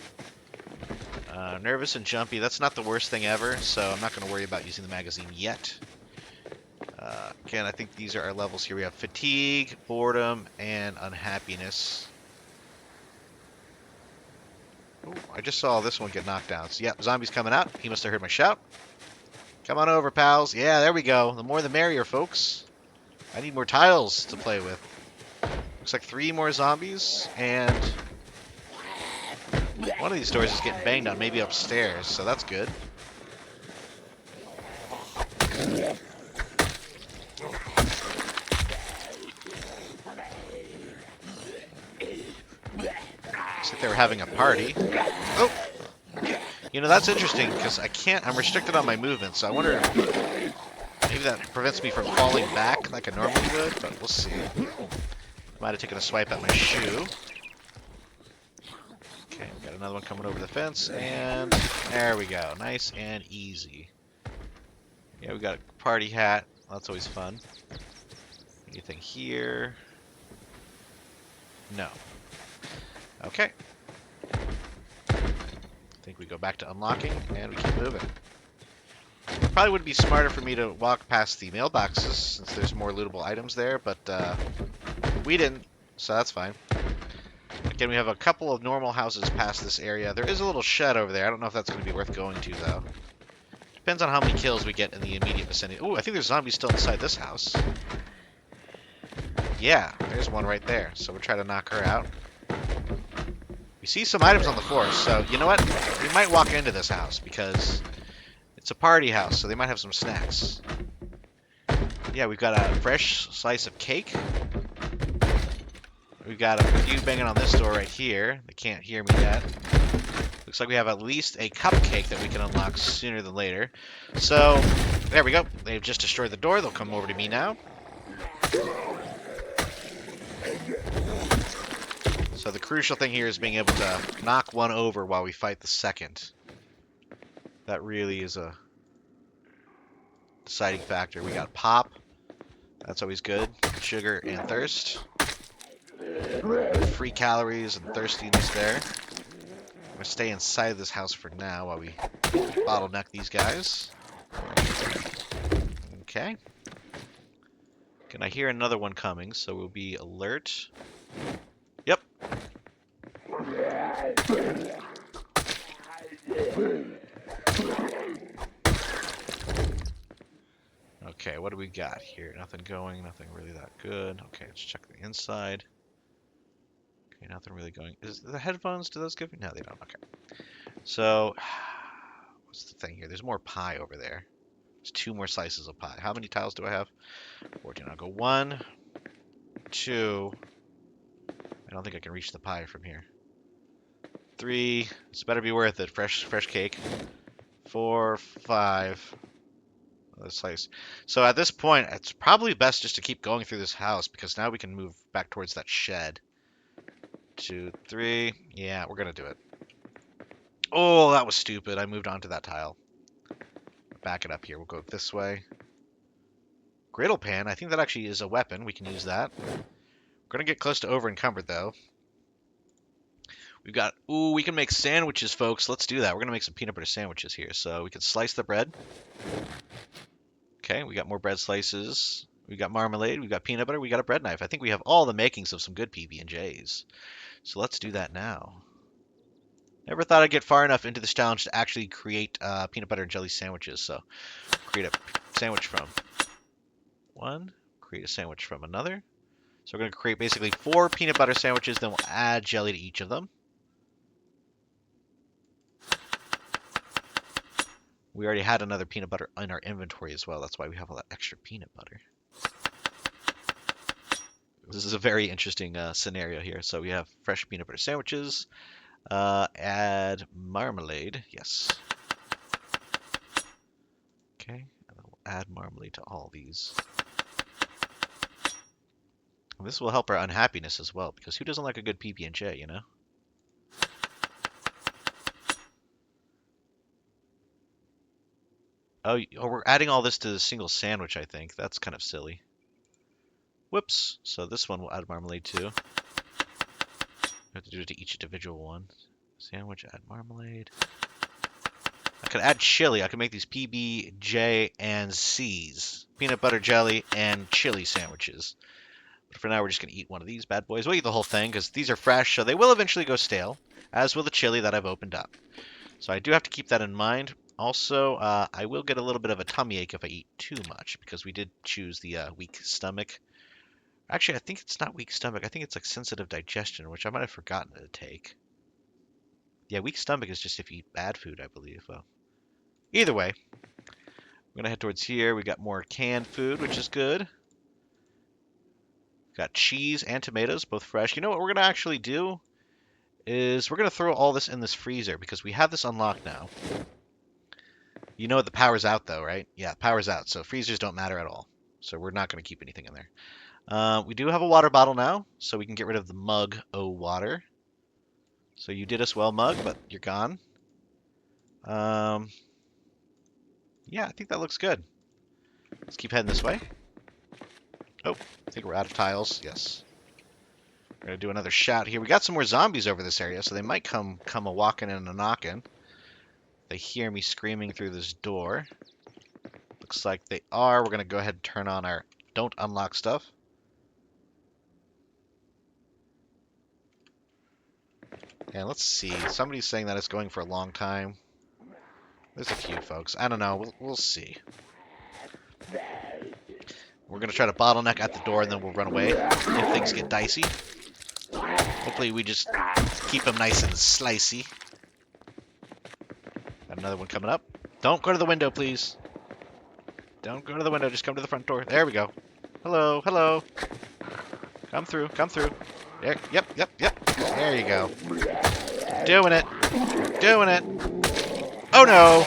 nervous and jumpy, that's not the worst thing ever, so I'm not going to worry about using the magazine yet. Again, I think these are our levels here. We have fatigue, boredom, and unhappiness. Ooh, I just saw this one get knocked down. So, yeah, zombie's coming out. He must have heard my shout. Come on over, pals. Yeah, there we go. The more the merrier, folks. I need more tiles to play with. Looks like 3 more zombies, and one of these doors is getting banged on, maybe upstairs, so that's good. Looks like they were having a party. Oh! You know, that's interesting, because I'm restricted on my movement, so I wonder if maybe that prevents me from falling back like I normally would, but we'll see. Might have taken a swipe at my shoe. Okay, we got another one coming over the fence, and there we go. Nice and easy. Yeah, we got a party hat. That's always fun. Anything here? No. Okay. I think we go back to unlocking, and we keep moving. Probably would be smarter for me to walk past the mailboxes, since there's more lootable items there, but we didn't, so that's fine. Again, we have a couple of normal houses past this area. There is a little shed over there. I don't know if that's going to be worth going to, though. Depends on how many kills we get in the immediate vicinity. Ooh, I think there's zombies still inside this house. Yeah, there's one right there. So we'll try to knock her out. We see some items on the floor, so you know what? We might walk into this house because it's a party house, so they might have some snacks. Yeah, we've got a fresh slice of cake. We've got a few banging on this door right here. They can't hear me yet. Looks like we have at least a cupcake that we can unlock sooner than later. So, there we go. They've just destroyed the door. They'll come over to me now. So the crucial thing here is being able to knock one over while we fight the second. That really is a deciding factor. We got pop. That's always good. Sugar and thirst. Free calories and thirstiness there. I'm going to stay inside this house for now while we bottleneck these guys. Okay. Can I hear another one coming, so we'll be alert. Yep. Okay, what do we got here? Nothing going, nothing really that good. Okay, let's check the inside. Okay, nothing really going. Is the headphones, do those give me? No, they don't. Okay. So, what's the thing here? There's more pie over there. There's 2 more slices of pie. How many tiles do I have? 14. I'll go 1, 2. I don't think I can reach the pie from here. 3. This better be worth it. Fresh cake. 4, 5. Let's slice. So at this point, it's probably best just to keep going through this house because now we can move back towards that shed. 2, 3. Yeah, we're gonna do it. Oh, that was stupid. I moved onto that tile. Back it up here. We'll go this way. Griddle pan. I think that actually is a weapon. We can use that. We're gonna get close to over encumbered though. We've got. Ooh, we can make sandwiches, folks. Let's do that. We're gonna make some peanut butter sandwiches here. So we can slice the bread. Okay, we got more bread slices. We got marmalade. We got peanut butter. We got a bread knife. I think we have all the makings of some good PB&Js. So let's do that now. Never thought I'd get far enough into this challenge to actually create peanut butter and jelly sandwiches. So create a sandwich from one. Create a sandwich from another. So we're going to create basically 4 peanut butter sandwiches. Then we'll add jelly to each of them. We already had another peanut butter in our inventory as well. That's why we have all that extra peanut butter. This is a very interesting scenario here. So we have fresh peanut butter sandwiches. Add marmalade. Yes. Okay. And then we'll add marmalade to all these. And this will help our unhappiness as well, because who doesn't like a good PB&J, you know? Oh, we're adding all this to the single sandwich, I think. That's kind of silly. Whoops. So this one will add marmalade too. We have to do it to each individual one. Sandwich, add marmalade. I could add chili. I could make these PB, J, and C's. Peanut butter jelly and chili sandwiches. But for now, we're just going to eat one of these bad boys. We'll eat the whole thing because these are fresh, so they will eventually go stale, as will the chili that I've opened up. So I do have to keep that in mind. Also, I will get a little bit of a tummy ache if I eat too much because we did choose the weak stomach. Actually, I think it's not weak stomach. I think it's like sensitive digestion, which I might have forgotten to take. Yeah, weak stomach is just if you eat bad food, I believe. Well, either way, we're going to head towards here. We got more canned food, which is good. Got cheese and tomatoes, both fresh. You know what we're going to actually do is we're going to throw all this in this freezer because we have this unlocked now. You know the power's out though, right? Yeah, power's out, so freezers don't matter at all. So we're not going to keep anything in there. We do have a water bottle now, so we can get rid of the mug o water. So you did us well, mug, but you're gone. Yeah, I think that looks good. Let's keep heading this way. Oh, I think we're out of tiles. Yes. We're going to do another shout here. We got some more zombies over this area, so they might come a-walking and a-knocking. They hear me screaming through this door. Looks like they are. We're going to go ahead and turn on our don't unlock stuff. And let's see. Somebody's saying that it's going for a long time. There's a few folks. I don't know. We'll see. We're going to try to bottleneck at the door, and then we'll run away if things get dicey. Hopefully we just keep them nice and slicey. Got another one coming up. Don't go to the window, please. Don't go to the window. Just come to the front door. There we go. Hello. Hello. Come through. Come through. There. Yep. There you go. Doing it. Doing it. Oh, no.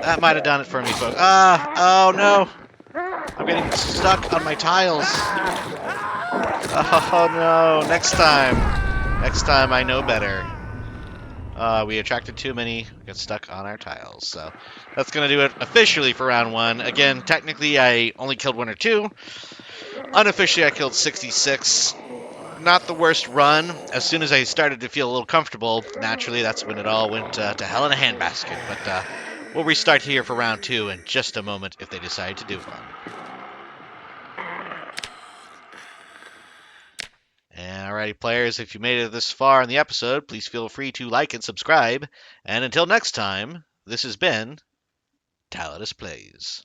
That might have done it for me, folks. Oh, no. I'm getting stuck on my tiles. Oh, no. Next time. Next time I know better. We attracted too many. We got stuck on our tiles. So that's going to do it officially for round 1. Again, technically I only killed 1 or 2. Unofficially I killed 66. Not the worst run. As soon as I started to feel a little comfortable, naturally that's when it all went to hell in a handbasket. But we'll restart here for round 2 in just a moment if they decide to do one. Alrighty, players, if you made it this far in the episode, please feel free to like and subscribe. And until next time, this has been Tallidus Plays.